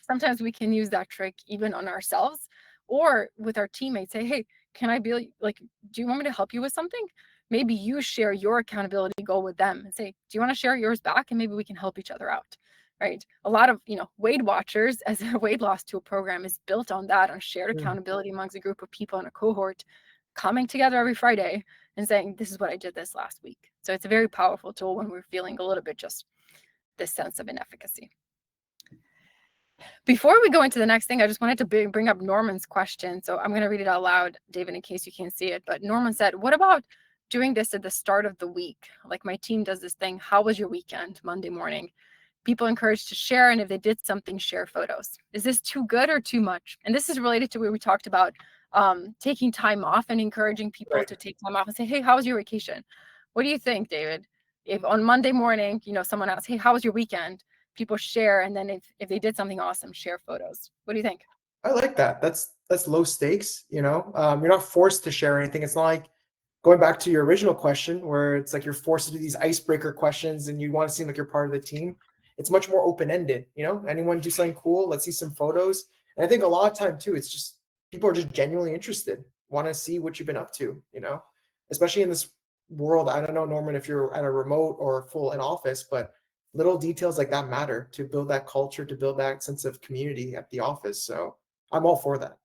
sometimes we can use that trick even on ourselves or with our teammates. Say, hey, can I be like, do you want me to help you with something? Maybe you share your accountability goal with them and say, do you want to share yours back? And maybe we can help each other out, right? A lot of, Weight Watchers as a weight loss tool program is built on that, on shared accountability amongst a group of people in a cohort coming together every Friday and saying, this is what I did this last week. So it's a very powerful tool when we're feeling a little bit just this sense of inefficacy. Before we go into the next thing, I just wanted to bring up Norman's question. So I'm going to read it out loud, David, in case you can't see it. But Norman said, what about doing this at the start of the week? Like my team does this thing. How was your weekend? Monday morning. People encouraged to share. And if they did something, share photos. Is this too good or too much? And this is related to where we talked about taking time off and encouraging people to take time off and say, hey, how was your vacation? What do you think, David? If on Monday morning, someone asks, hey, how was your weekend? People share, and then if they did something awesome, share photos. What do you think? I like that. That's low stakes. You're not forced to share anything. It's not like going back to your original question where it's like you're forced to do these icebreaker questions and you want to seem like you're part of the team. It's much more open ended. Anyone do something cool? Let's see some photos. And I think a lot of time too, it's just people are just genuinely interested, want to see what you've been up to, especially in this world. I don't know, Norman, if you're at a remote or full in office, but little details like that matter to build that culture, to build that sense of community at the office. So I'm all for that.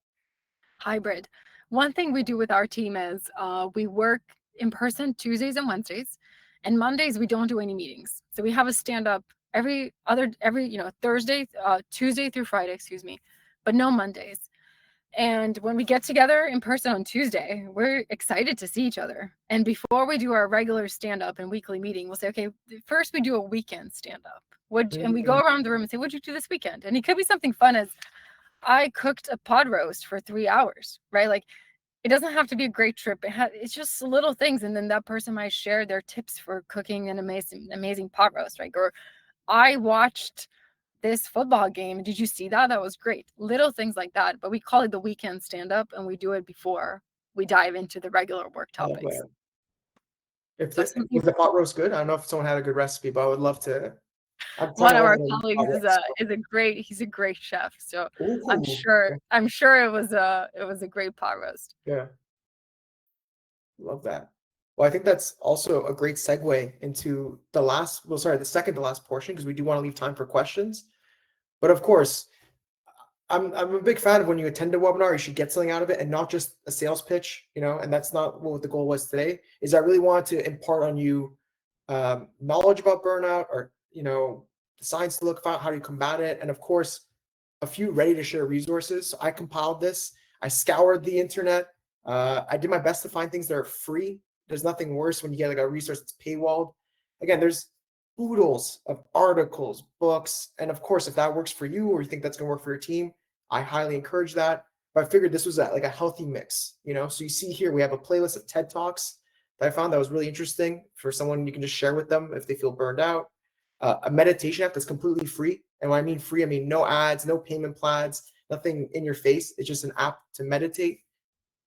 Hybrid. One thing we do with our team is we work in person Tuesdays and Wednesdays, and Mondays we don't do any meetings. So we have a stand up every Thursday, Tuesday through Friday, excuse me, but no Mondays. And when we get together in person on Tuesday, we're excited to see each other. And before we do our regular stand up and weekly meeting, we'll say, okay, first we do a weekend stand up. And we go around the room and say, what'd you do this weekend? And it could be something fun as I cooked a pod roast for 3 hours, right? Like, it doesn't have to be a great trip. It's just little things. And then that person might share their tips for cooking an amazing pot roast, right? Or I watched this football game. Did you see that? That was great. Little things like that. But we call it the weekend stand up, and we do it before we dive into the regular work topics. Was the pot roast good? I don't know if someone had a good recipe, but I would love to. One of our colleagues he's a great chef. So I'm sure it was a great pot roast. Yeah. Love that. Well, I think that's also a great segue into the second to last portion, because we do want to leave time for questions. But of course, I'm a big fan of when you attend a webinar, you should get something out of it and not just a sales pitch, and that's not what the goal was today. Is I really wanted to impart on you knowledge about burnout, or the science to look about, how do you combat it, and of course a few ready to share resources. So I compiled this, I scoured the internet, I did my best to find things that are free. There's nothing worse when you get like a resource that's paywalled. Again, there's oodles of articles, books, and of course, if that works for you or you think that's going to work for your team, I highly encourage that. But I figured this was like a healthy mix, So you see here we have a playlist of TED Talks that I found that was really interesting for someone you can just share with them if they feel burned out. A meditation app that's completely free. And when I mean free, I mean no ads, no payment plans, nothing in your face. It's just an app to meditate.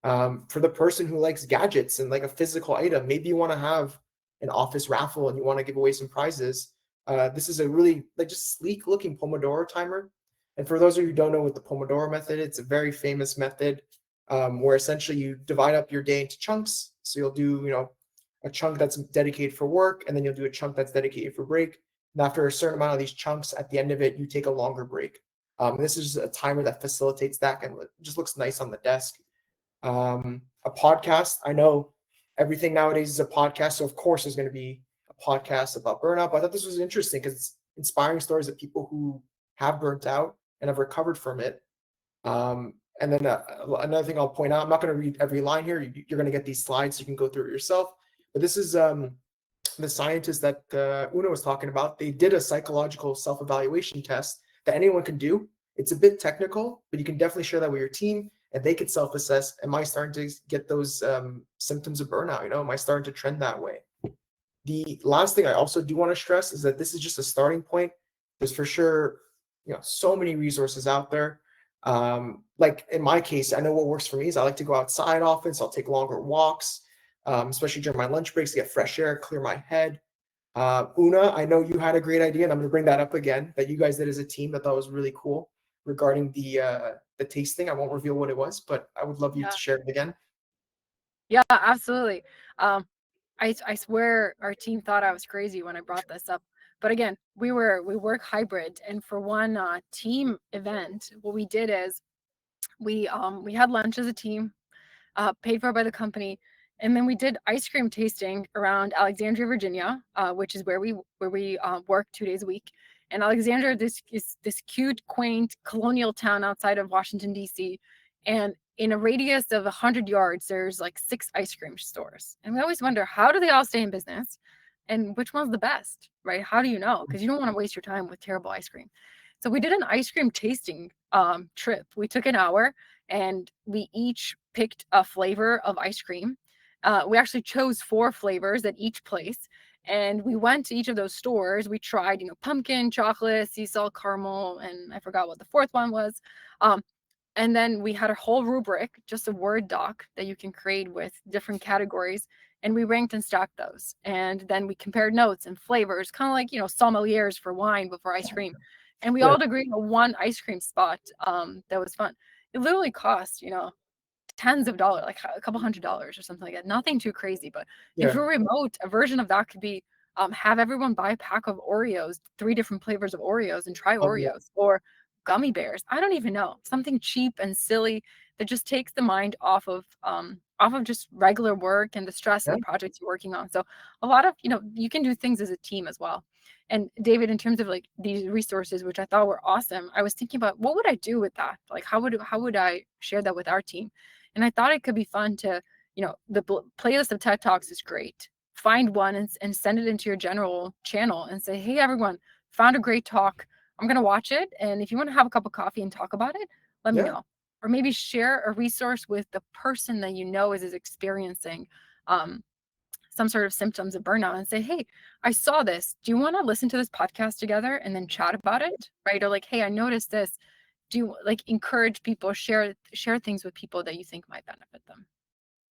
For the person who likes gadgets and like a physical item, maybe you want to have an office raffle and you want to give away some prizes. This is a really just sleek looking Pomodoro timer. And for those of you who don't know what the Pomodoro method, it's a very famous method where essentially you divide up your day into chunks. So you'll do, a chunk that's dedicated for work, and then you'll do a chunk that's dedicated for break. And after a certain amount of these chunks, at the end of it, you take a longer break. This is a timer that facilitates that, and it just looks nice on the desk. A podcast. I know everything nowadays is a podcast, so of course there's going to be a podcast about burnout. But I thought this was interesting because it's inspiring stories of people who have burnt out and have recovered from it. And then another thing I'll point out, I'm not going to read every line here. You're going to get these slides so you can go through it yourself. But this is the scientists that Una was talking about. They did a psychological self-evaluation test that anyone can do. It's a bit technical, but you can definitely share that with your team, and they could self-assess. Am I starting to get those symptoms of burnout? Am I starting to trend that way? The last thing I also do want to stress is that this is just a starting point. There's for sure, so many resources out there. Like in my case, I know what works for me is I like to go outside often, so I'll take longer walks, especially during my lunch breaks to get fresh air, clear my head. Una, I know you had a great idea, and I'm going to bring that up again, that you guys did as a team that was really cool regarding the tasting. I won't reveal what it was, but I would love you to share it again. Yeah, absolutely. I swear our team thought I was crazy when I brought this up. But again, we work hybrid, and for one team event, what we did is we had lunch as a team, paid for by the company, and then we did ice cream tasting around Alexandria, Virginia, which is where we work 2 days a week. And Alexandria is this cute, quaint colonial town outside of Washington, D.C. And in a radius of 100 yards, there's like 6 ice cream stores. And we always wonder, how do they all stay in business? And which one's the best, right? How do you know? Because you don't want to waste your time with terrible ice cream. So we did an ice cream tasting trip. We took an hour and we each picked a flavor of ice cream. We actually chose 4 flavors at each place. And we went to each of those stores. We tried, pumpkin, chocolate, sea salt, caramel, and I forgot what the 4th one was. And then we had a whole rubric, just a Word doc that you can create with different categories. And we ranked and stacked those. And then we compared notes and flavors, kind of like, sommeliers for wine, but for ice cream. And we Yeah. all agreed on one ice cream spot that was fun. It literally cost, tens of dollars, like a couple $100 or something like that. Nothing too crazy, but if Yeah. you're remote, a version of that could be have everyone buy a pack of Oreos, 3 different flavors of Oreos, and try Love that. Oreos or gummy bears. I don't even know, something cheap and silly that just takes the mind off of just regular work and the stress and Yeah. the projects you're working on. So a lot of you can do things as a team as well. And David, in terms of like these resources, which I thought were awesome, I was thinking about what would I do with that? Like how would I share that with our team? And I thought it could be fun to, the playlist of TED Talks is great. Find one and send it into your general channel and say, hey, everyone, found a great talk. I'm going to watch it. And if you want to have a cup of coffee and talk about it, let me Yeah. know. Or maybe share a resource with the person that you know is experiencing um, some sort of symptoms of burnout and say, hey, I saw this. Do you want to listen to this podcast together and then chat about it? Right. Or like, hey, I noticed this. Do you like encourage people, share things with people that you think might benefit them?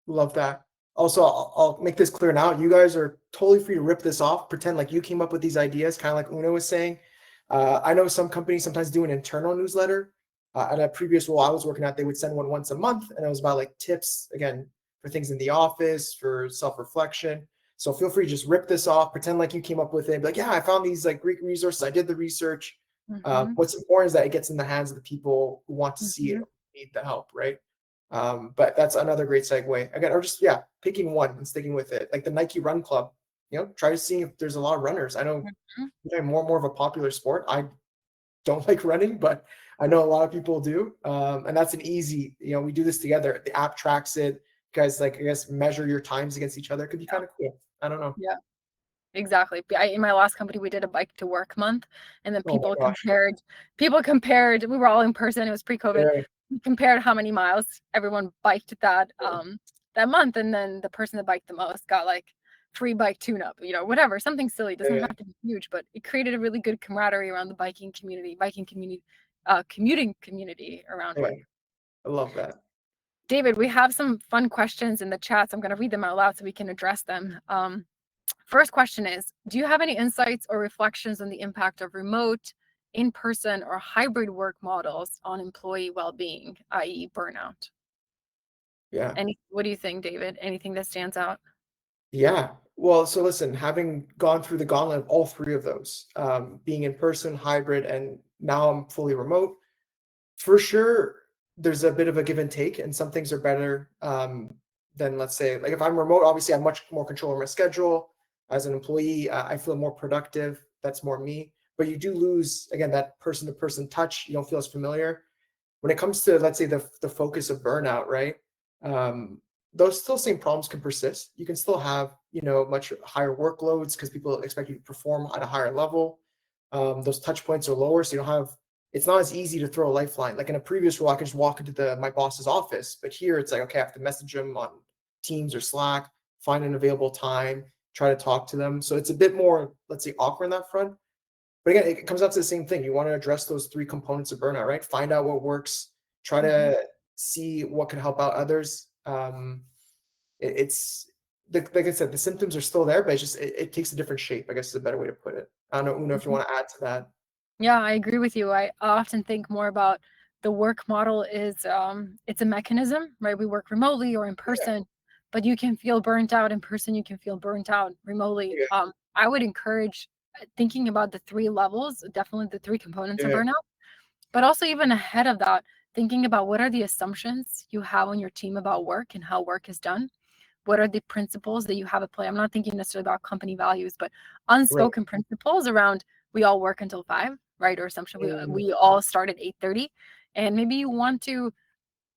Love that. Also, I'll make this clear now. You guys are totally free to rip this off, pretend like you came up with these ideas, kind of like Una was saying. I know some companies sometimes do an internal newsletter. At a previous role I was working at, they would send one once a month, and it was about like tips, again, for things in the office, for self-reflection. So feel free to just rip this off, pretend like you came up with it. Be like, yeah, I found these like Greek resources. I did the research. Mm-hmm. What's important is that it gets in the hands of the people who want to see it, Mm-hmm. who need the help, right? But that's another great segue. Again, or just picking one and sticking with it. Like the Nike Run Club, try to see if there's a lot of runners. I know more and more of a popular sport. I don't like running, but I know a lot of people do. And that's an easy, we do this together. The app tracks it. You guys, like, I guess, measure your times against each other. It could be kind of cool. I don't know. Yeah. Exactly. In my last company, we did a bike to work month, and then Oh my gosh. people compared. We were all in person. It was pre-COVID. Yeah. We compared how many miles everyone biked that month, and then the person that biked the most got like free bike tune-up, whatever, something silly. It doesn't Yeah. have to be huge, but it created a really good camaraderie around the biking community, commuting community around Yeah. work. I love that. David, we have some fun questions in the chat, so I'm going to read them out loud so we can address them. First question is, do you have any insights or reflections on the impact of remote, in-person, or hybrid work models on employee well-being, i.e. burnout? Yeah. What do you think, David? Anything that stands out? Yeah. Well, so listen, having gone through the gauntlet of all three of those, being in person, hybrid, and now I'm fully remote, for sure, there's a bit of a give and take, and some things are better than, let's say, like if I'm remote, obviously I have much more control over my schedule. As an employee, I feel more productive. That's more me. But you do lose, again, that person-to-person touch. You don't feel as familiar. When it comes to, let's say, the focus of burnout, right? Um, those still same problems can persist. You can still have, much higher workloads because people expect you to perform at a higher level. Those touch points are lower, so you don't have. It's not as easy to throw a lifeline. Like in a previous role, I could just walk into my boss's office, but here it's like, okay, I have to message them on Teams or Slack, find an available time, try to talk to them. So it's a bit more, let's say, awkward on that front. But again, it comes out to the same thing. You want to address those three components of burnout, right? Find out what works, try Mhm. to see what can help out others. It's like I said, the symptoms are still there, but it takes a different shape, I guess is a better way to put it. I don't know, Una, if you Mhm. want to add to that. Yeah, I agree with you. I often think more about the work model is it's a mechanism, right? We work remotely or in Yeah, person, but you can feel burnt out in person, you can feel burnt out remotely. yeah, I would encourage thinking about the three levels, definitely the three components of yeah, burnout, but also even ahead of that, thinking about what are the assumptions you have on your team about work and how work is done. What are the principles that you have at play? I'm not thinking necessarily about company values, but right. unspoken principles around we all work until 5, right? Or assumption Mm, we all start at 8:30. And maybe you want to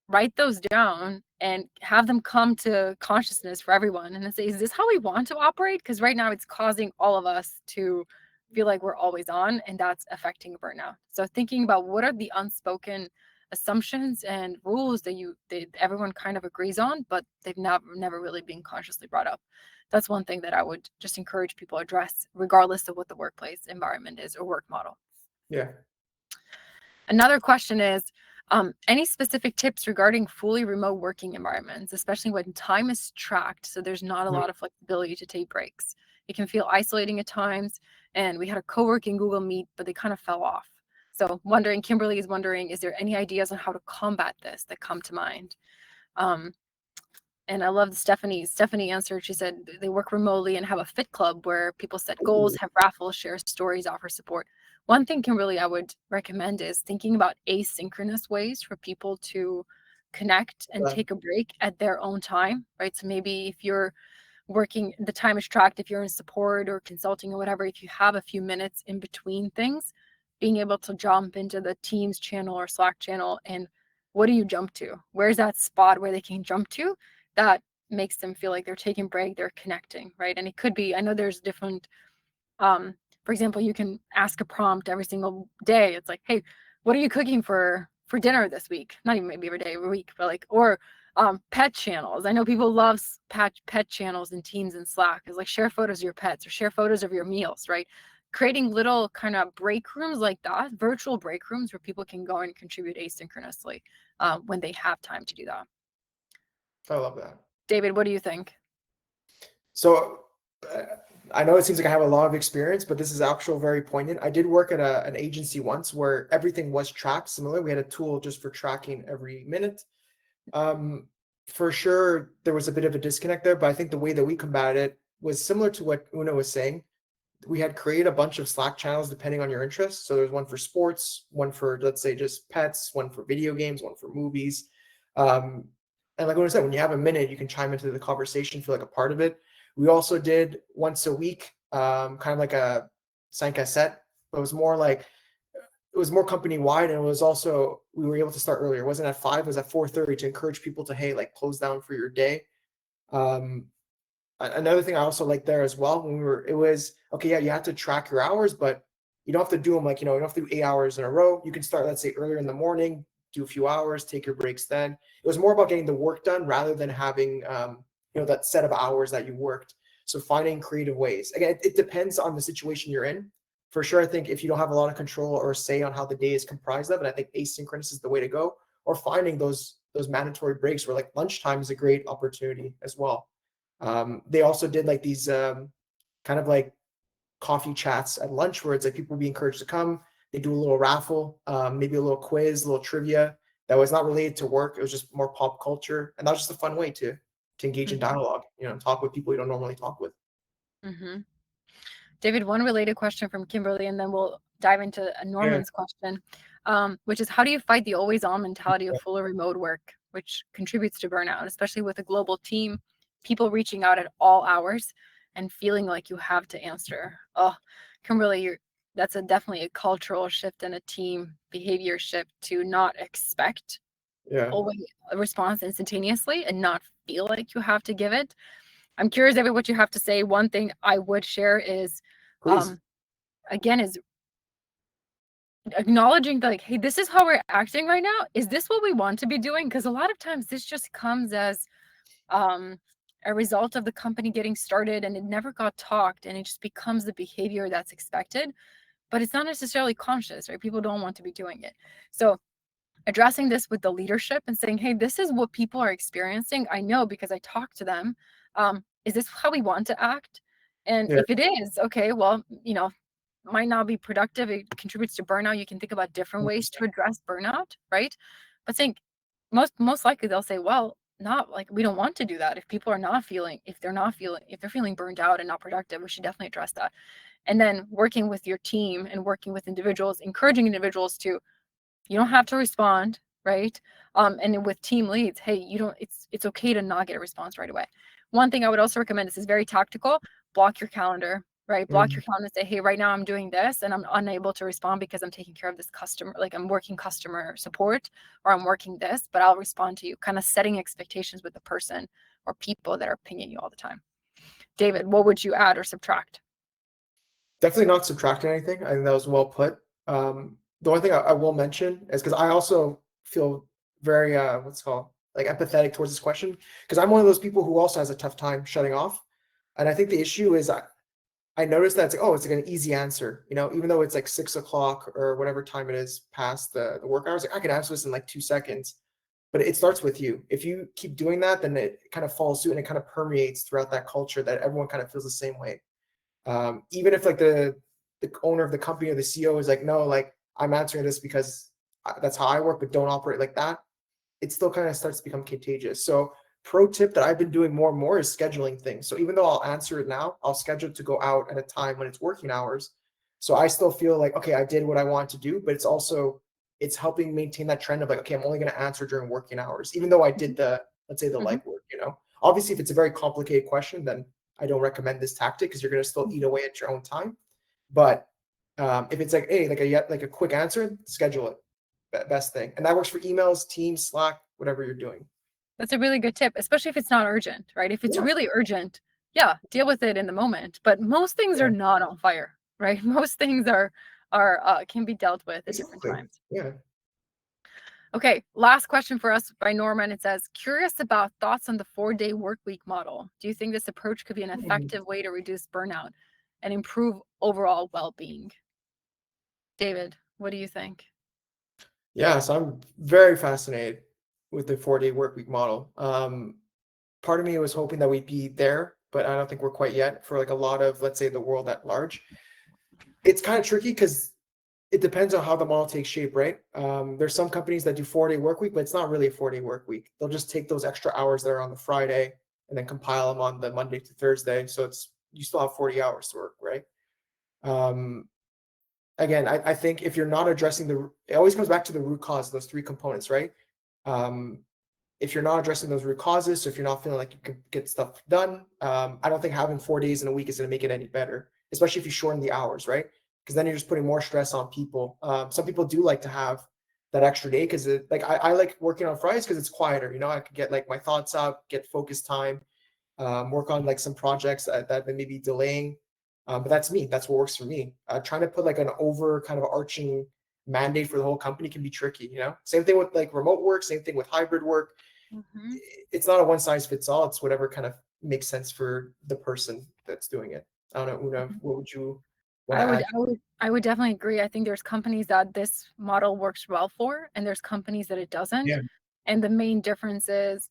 write those down and have them come to consciousness for everyone and then say, is this how we want to operate? Because right now it's causing all of us to feel like we're always on, and that's affecting burnout. So thinking about what are the unspoken assumptions and rules that everyone kind of agrees on, but they've never really been consciously brought up. That's one thing that I would just encourage people to address, regardless of what the workplace environment is or work model. yeah. Another question is, any specific tips regarding fully remote working environments, especially when time is tracked, so there's not a Mm, lot of flexibility to take breaks? It can feel isolating at times, and we had a co-working Google Meet, but they kind of fell off. So Kimberly is wondering, is there any ideas on how to combat this that come to mind? And I love Stephanie answered. She said they work remotely and have a fit club where people set goals, have raffles, share stories, offer support. One thing, Kimberly, I would recommend is thinking about asynchronous ways for people to connect and take a break at their own time, right? So maybe if you're working, the time is tracked, if you're in support or consulting or whatever, if you have a few minutes in between things, being able to jump into the Teams channel or Slack channel, and what do you jump to? Where's that spot where they can jump to that makes them feel like they're taking a break, they're connecting, right? And it could be, I know there's different, for example, you can ask a prompt every single day. It's like, hey, what are you cooking for dinner this week? Not even maybe every day, every week, but like, or pet channels. I know people love pet channels in Teams and Slack. It's like share photos of your pets or share photos of your meals, right? Creating little kind of break rooms like that, virtual break rooms where people can go and contribute asynchronously when they have time to do that. I love that. David, what do you think? So I know it seems like I have a lot of experience, but this is actually very poignant. I did work at an agency once where everything was tracked similar. We had a tool just for tracking every minute. For sure, there was a bit of a disconnect there, but I think the way that we combated it was similar to what Una was saying. We had created a bunch of Slack channels depending on your interests. So there's one for sports, one for, let's say, just pets, one for video games, one for movies. And like I said, when you have a minute, you can chime into the conversation, feel like a part of it. We also did once a week, kind of like a 5 cassette, but it was more like, it was more company wide, and it was also, we were able to start earlier. It wasn't at 5, it was at 4:30 to encourage people to, hey, like close down for your day. Another thing I also like there as well, it was okay, yeah, you have to track your hours, but you don't have to do them like, you don't have to do 8 hours in a row. You can start, let's say, earlier in the morning, do a few hours, take your breaks then. It was more about getting the work done rather than having that set of hours that you worked. So finding creative ways. Again, it depends on the situation you're in. For sure, I think if you don't have a lot of control or say on how the day is comprised of, and I think asynchronous is the way to go, or finding those mandatory breaks where like lunchtime is a great opportunity as well. They also did like these kind of like coffee chats at lunch where it's like people would be encouraged to come. They do a little raffle, maybe a little quiz, a little trivia that was not related to work. It was just more pop culture, and that was just a fun way to engage in dialogue. Talk with people you don't normally talk with. Mm-hmm. David, one related question from Kimberly, and then we'll dive into Norman's question, which is how do you fight the always-on mentality of full remote work, which contributes to burnout, especially with a global team, people reaching out at all hours and feeling like you have to answer? Oh, Kimberly, that's definitely a cultural shift and a team behavior shift to not expect always a response instantaneously and not feel like you have to give it. I'm curious, David, what you have to say. One thing I would share is, again, is acknowledging like, hey, this is how we're acting right now. Is this what we want to be doing? Because a lot of times this just comes as a result of the company getting started and it never got talked, and it just becomes the behavior that's expected, but it's not necessarily conscious, right? People don't want to be doing it. So addressing this with the leadership and saying, hey, this is what people are experiencing. I know because I talked to them. Is this how we want to act? And if it is, okay, well, might not be productive. It contributes to burnout. You can think about different ways to address burnout, right? But think most likely they'll say, well, not like we don't want to do that. If people are not feeling, if they're feeling burned out and not productive, we should definitely address that. And then working with your team and working with individuals, encouraging individuals to, you don't have to respond, right? And with team leads, hey, it's okay to not get a response right away. One thing I would also recommend, this is very tactical, block your calendar, right? Block your calendar and say, hey, right now I'm doing this and I'm unable to respond because I'm taking care of this customer, like I'm working customer support or I'm working this, but I'll respond to you, kind of setting expectations with the person or people that are pinging you all the time. David, what would you add or subtract? Definitely not subtracting anything. I think that was well put. The only thing I will mention is because I also feel very what's it called, like empathetic towards this question, because I'm one of those people who also has a tough time shutting off. And I think the issue is I noticed that it's like, oh, it's like an easy answer, even though it's like 6 o'clock or whatever time it is past the work hours, like I can answer this in like 2 seconds. But it starts with you. If you keep doing that, then it kind of follows suit and it kind of permeates throughout that culture that everyone kind of feels the same way. Even if like the owner of the company or the CEO is like, no, like I'm answering this because that's how I work, but don't operate like that, it still kind of starts to become contagious. So pro tip that I've been doing more and more is scheduling things. So even though I'll answer it now, I'll schedule it to go out at a time when it's working hours. So I still feel like, okay, I did what I want to do, but it's helping maintain that trend of like, okay, I'm only going to answer during working hours, even though I did let's say the Mhm. legwork, obviously if it's a very complicated question, then I don't recommend this tactic because you're going to still eat away at your own time. But if it's like, hey, like a quick answer, schedule it. Best thing. And that works for emails, Teams, Slack, whatever you're doing. That's a really good tip, especially if it's not urgent, right? If it's Yeah. really urgent, yeah, deal with it in the moment. But most things Yeah. are not on fire, right? Most things are can be dealt with at different Exactly. times. Yeah. Okay, last question for us by Norman. It says, curious about thoughts on the 4-day work week model. Do you think this approach could be an effective way to reduce burnout and improve overall well-being? David, what do you think? Yeah. So I'm very fascinated with the 4-day work week model. Part of me was hoping that we'd be there, but I don't think we're quite yet for like a lot of, let's say, the world at large. It's kind of tricky because it depends on how the model takes shape, right? There's some companies that do 4-day work week, but it's not really a 4-day work week. They'll just take those extra hours that are on the Friday and then compile them on the Monday to Thursday. So you still have 40 hours to work, right? Again, I think if you're not addressing it always comes back to the root cause, those three components, right? If you're not addressing those root causes, so if you're not feeling like you can get stuff done, I don't think having 4 days in a week is going to make it any better, especially if you shorten the hours, right? Because then you're just putting more stress on people. Some people do like to have that extra day because like I like working on Fridays because it's quieter. I could get like my thoughts out, get focus time, work on like some projects that may be delaying. But that's me. That's what works for me. Trying to put like an over kind of arching mandate for the whole company can be tricky. Same thing with like remote work. Same thing with hybrid work. Mm-hmm. It's not a one size fits all. It's whatever kind of makes sense for the person that's doing it. I don't know, Una, what would you want I to would, add? I would, I would definitely agree. I think there's companies that this model works well for, and there's companies that it doesn't. Yeah. And the main difference is,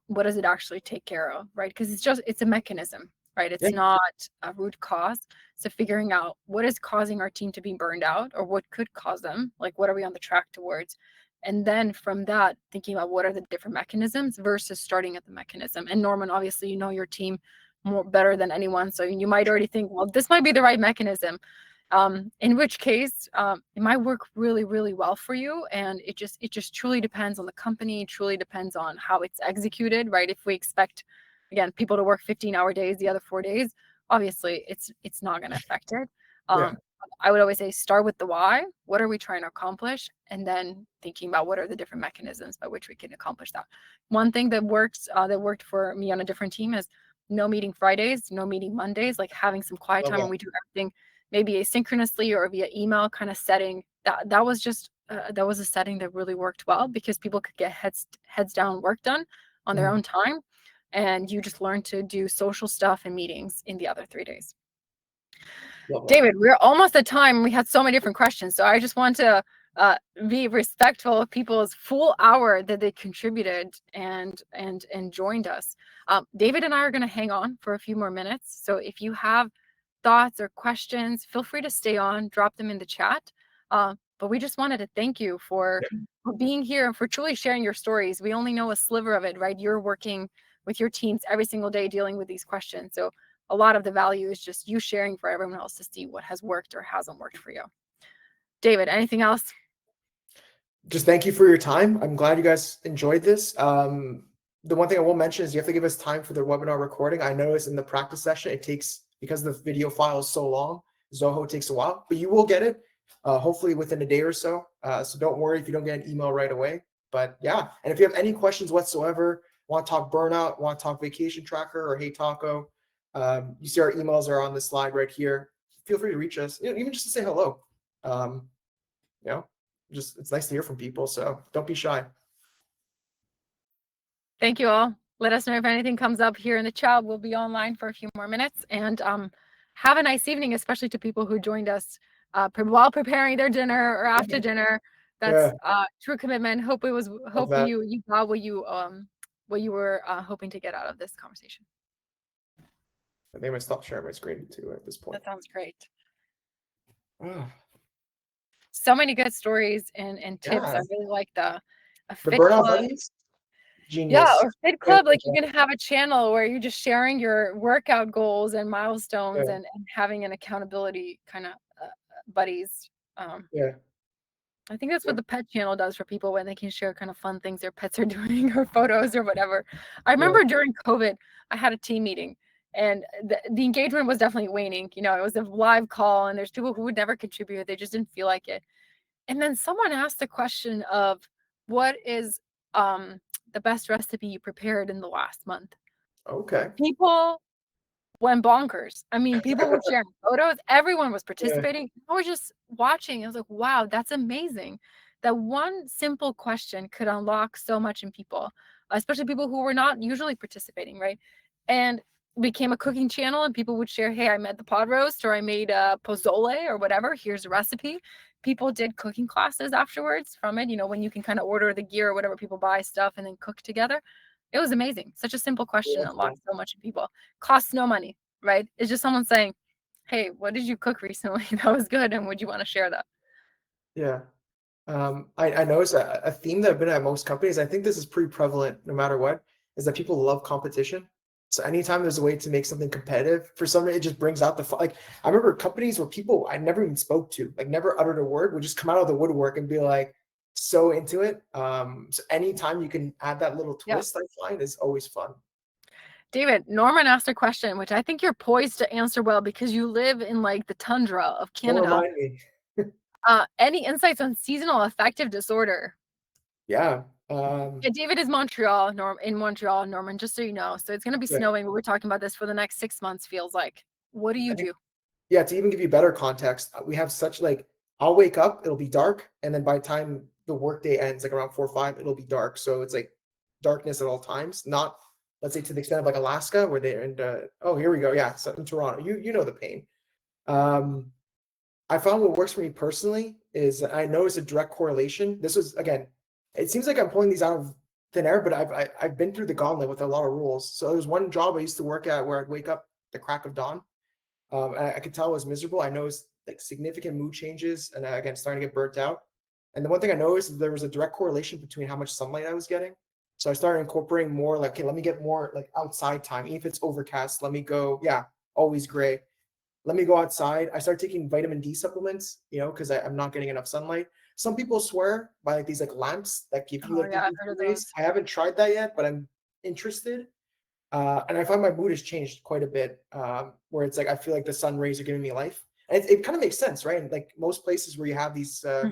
what does it actually take care of, right? Because it's a mechanism, right? Yeah. It's not a root cause. So figuring out what is causing our team to be burned out, or what could cause them, like what are we on the track towards, and then from that, thinking about what are the different mechanisms versus starting at the mechanism. And Norman, obviously, your team more better than anyone. So you might already think, well, this might be the right mechanism. In which case, it might work really, really well for you. And it just truly depends on the company, truly depends on how it's executed, right? If we expect, again, people to work 15-hour days the other 4 days, obviously it's not going to affect it. Yeah. I would always say start with the why. What are we trying to accomplish? And then thinking about what are the different mechanisms by which we can accomplish that. One thing that worked for me on a different team is no meeting Fridays, no meeting Mondays, like having some quiet Love time that. when we do everything maybe asynchronously or via email kind of setting. That was just that was a setting that really worked well because people could get heads down work done on their Mhm. own time, and you just learn to do social stuff and meetings in the other 3 days. Love that. David, we're almost at time. We had so many different questions, so I just want to be respectful of people's full hour that they contributed and joined us. David and I are going to hang on for a few more minutes. So if you have thoughts or questions, feel free to stay on, drop them in the chat. But we just wanted to thank you for being here and for truly sharing your stories. We only know a sliver of it, right? You're working with your teams every single day dealing with these questions. So a lot of the value is just you sharing for everyone else to see what has worked or hasn't worked for you. David, anything else? Just thank you for your time. I'm glad you guys enjoyed this. The one thing I will mention is you have to give us time for the webinar recording. I noticed in the practice session, it takes, because the video file is so long, Zoho takes a while, but you will get it hopefully within a day or so. So don't worry if you don't get an email right away. But yeah, and if you have any questions whatsoever, want to talk burnout, want to talk vacation tracker or HeyTaco, you see our emails are on the slide right here. Feel free to reach us, even just to say hello. Um, you know, just it's nice to hear from people. So don't be shy. Thank you all. Let us know if anything comes up here in the chat. We'll be online for a few more minutes, and have a nice evening, especially to people who joined us while preparing their dinner or after dinner. Yeah, That's true commitment. Hope love that. you got what you were hoping to get out of this conversation. I think I'm gonna stop sharing my screen too at this point. That sounds great. Ah. so many good stories and tips. I Yeah. really like a The fit Burnout club. Buddies, Yeah, genius. or fit Yeah, club, like you can have a channel where you're just sharing your workout goals and milestones yeah, and having an accountability kind of buddies. Um, yeah, I think that's yeah, what the pet channel does for people when they can share kind of fun things their pets are doing or photos or whatever. I yeah. remember during COVID, I had a team meeting and the engagement was definitely waning. You know, it was a live call and there's people who would never contribute. They just didn't feel like it. And then someone asked the question of what is the best recipe you prepared in the last month? Okay. People went bonkers. I mean, people were sharing photos, everyone was Yeah, participating. I was just watching. I was like, wow, that's amazing. That one simple question could unlock so much in people, especially people who were not usually participating, right? And became a cooking channel and people would share, hey, I made the pod roast or I made a pozole or whatever. Here's a recipe. People did cooking classes afterwards from it, you know, when you can kind of order the gear or whatever, people buy stuff and then cook together. It was amazing. Such a simple yeah, question that's cool. unlocked so much in people. Costs no money, right? It's just someone saying, hey, what did you cook recently that was good and would you want to share that? Yeah. I noticed a theme that I've been at most companies, I think this is pretty prevalent no matter what, is that people love competition. So anytime there's a way to make something competitive, for some reason, it just brings out the fun. Like I remember companies where people I never even spoke to, like never uttered a word, would just come out of the woodwork and be like so into it. So anytime you can add that little Yeah. twist, I find is always fun. David, Norman asked a question, which I think you're poised to answer well because you live in like the tundra of Don't Canada. remind me. Any insights on seasonal affective disorder? Yeah. Yeah, David is Montreal, in Montreal, Norman, just so you know. So it's going to be Yeah. snowing, but we're talking about this for the next 6 months, feels like. What do you I think do? yeah, to even give you better context, we have such like I'll wake up, it'll be dark, and then by the time the workday ends, like around 4 or 5, it'll be dark. So it's like darkness at all times. Not let's say to the extent of like Alaska, where they're in. Oh, here we go. Yeah, so in Toronto, you know the pain. Um, I found what works for me personally is I noticed a direct correlation. This was again, it seems like I'm pulling these out of thin air, but I've been through the gauntlet with a lot of rules. So there was one job I used to work at where I'd wake up the crack of dawn. I could tell I was miserable. I noticed like significant mood changes, and again, starting to get burnt out. And the one thing I noticed is there was a direct correlation between how much sunlight I was getting. So I started incorporating more like, okay, let me get more like outside time. Even if it's overcast, let me go. Yeah, always gray. Let me go outside. I started taking vitamin D supplements, because I'm not getting enough sunlight. Some people swear by like these like lamps that give you Oh, like the yeah, I've heard UV of rays. those. I haven't tried that yet, but I'm interested. And I find my mood has changed quite a bit, where it's like I feel like the sun rays are giving me life. And it kind of makes sense, right? And like most places where you have these Hmm.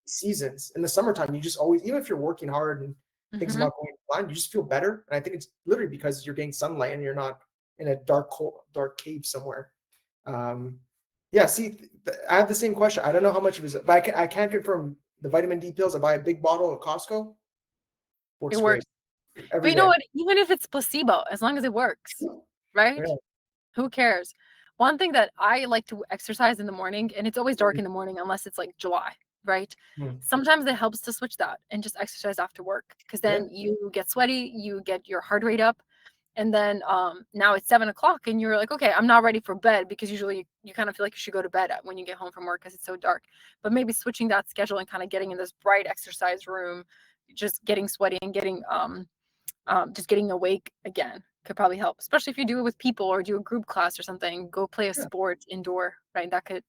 seasons in the summertime, you just always, even if you're working hard and things are Hmm. not going to plan, you just feel better. And I think it's literally because you're getting sunlight and you're not in a dark, cold, dark cave somewhere. Um, yeah, see, I have the same question. I don't know how much of it is, but I can't confirm the vitamin D pills. I buy a big bottle at Costco. It Works great works. But every you know day. what? Even if it's placebo, as long as it works, right? Yeah. Who cares? One thing that I like to exercise in the morning, and it's always dark in the morning unless it's like July, right? Mhm. Sometimes it helps to switch that and just exercise after work because Yeah. then you get sweaty, you get your heart rate up, and then now it's 7 o'clock and you're like, okay, I'm not ready for bed because usually you kind of feel like you should go to bed when you get home from work because it's so dark. But maybe switching that schedule and kind of getting in this bright exercise room, just getting sweaty and getting just getting awake again could probably help, especially if you do it with people or do a group class or something. Go play a Yeah. sport indoor, right? That could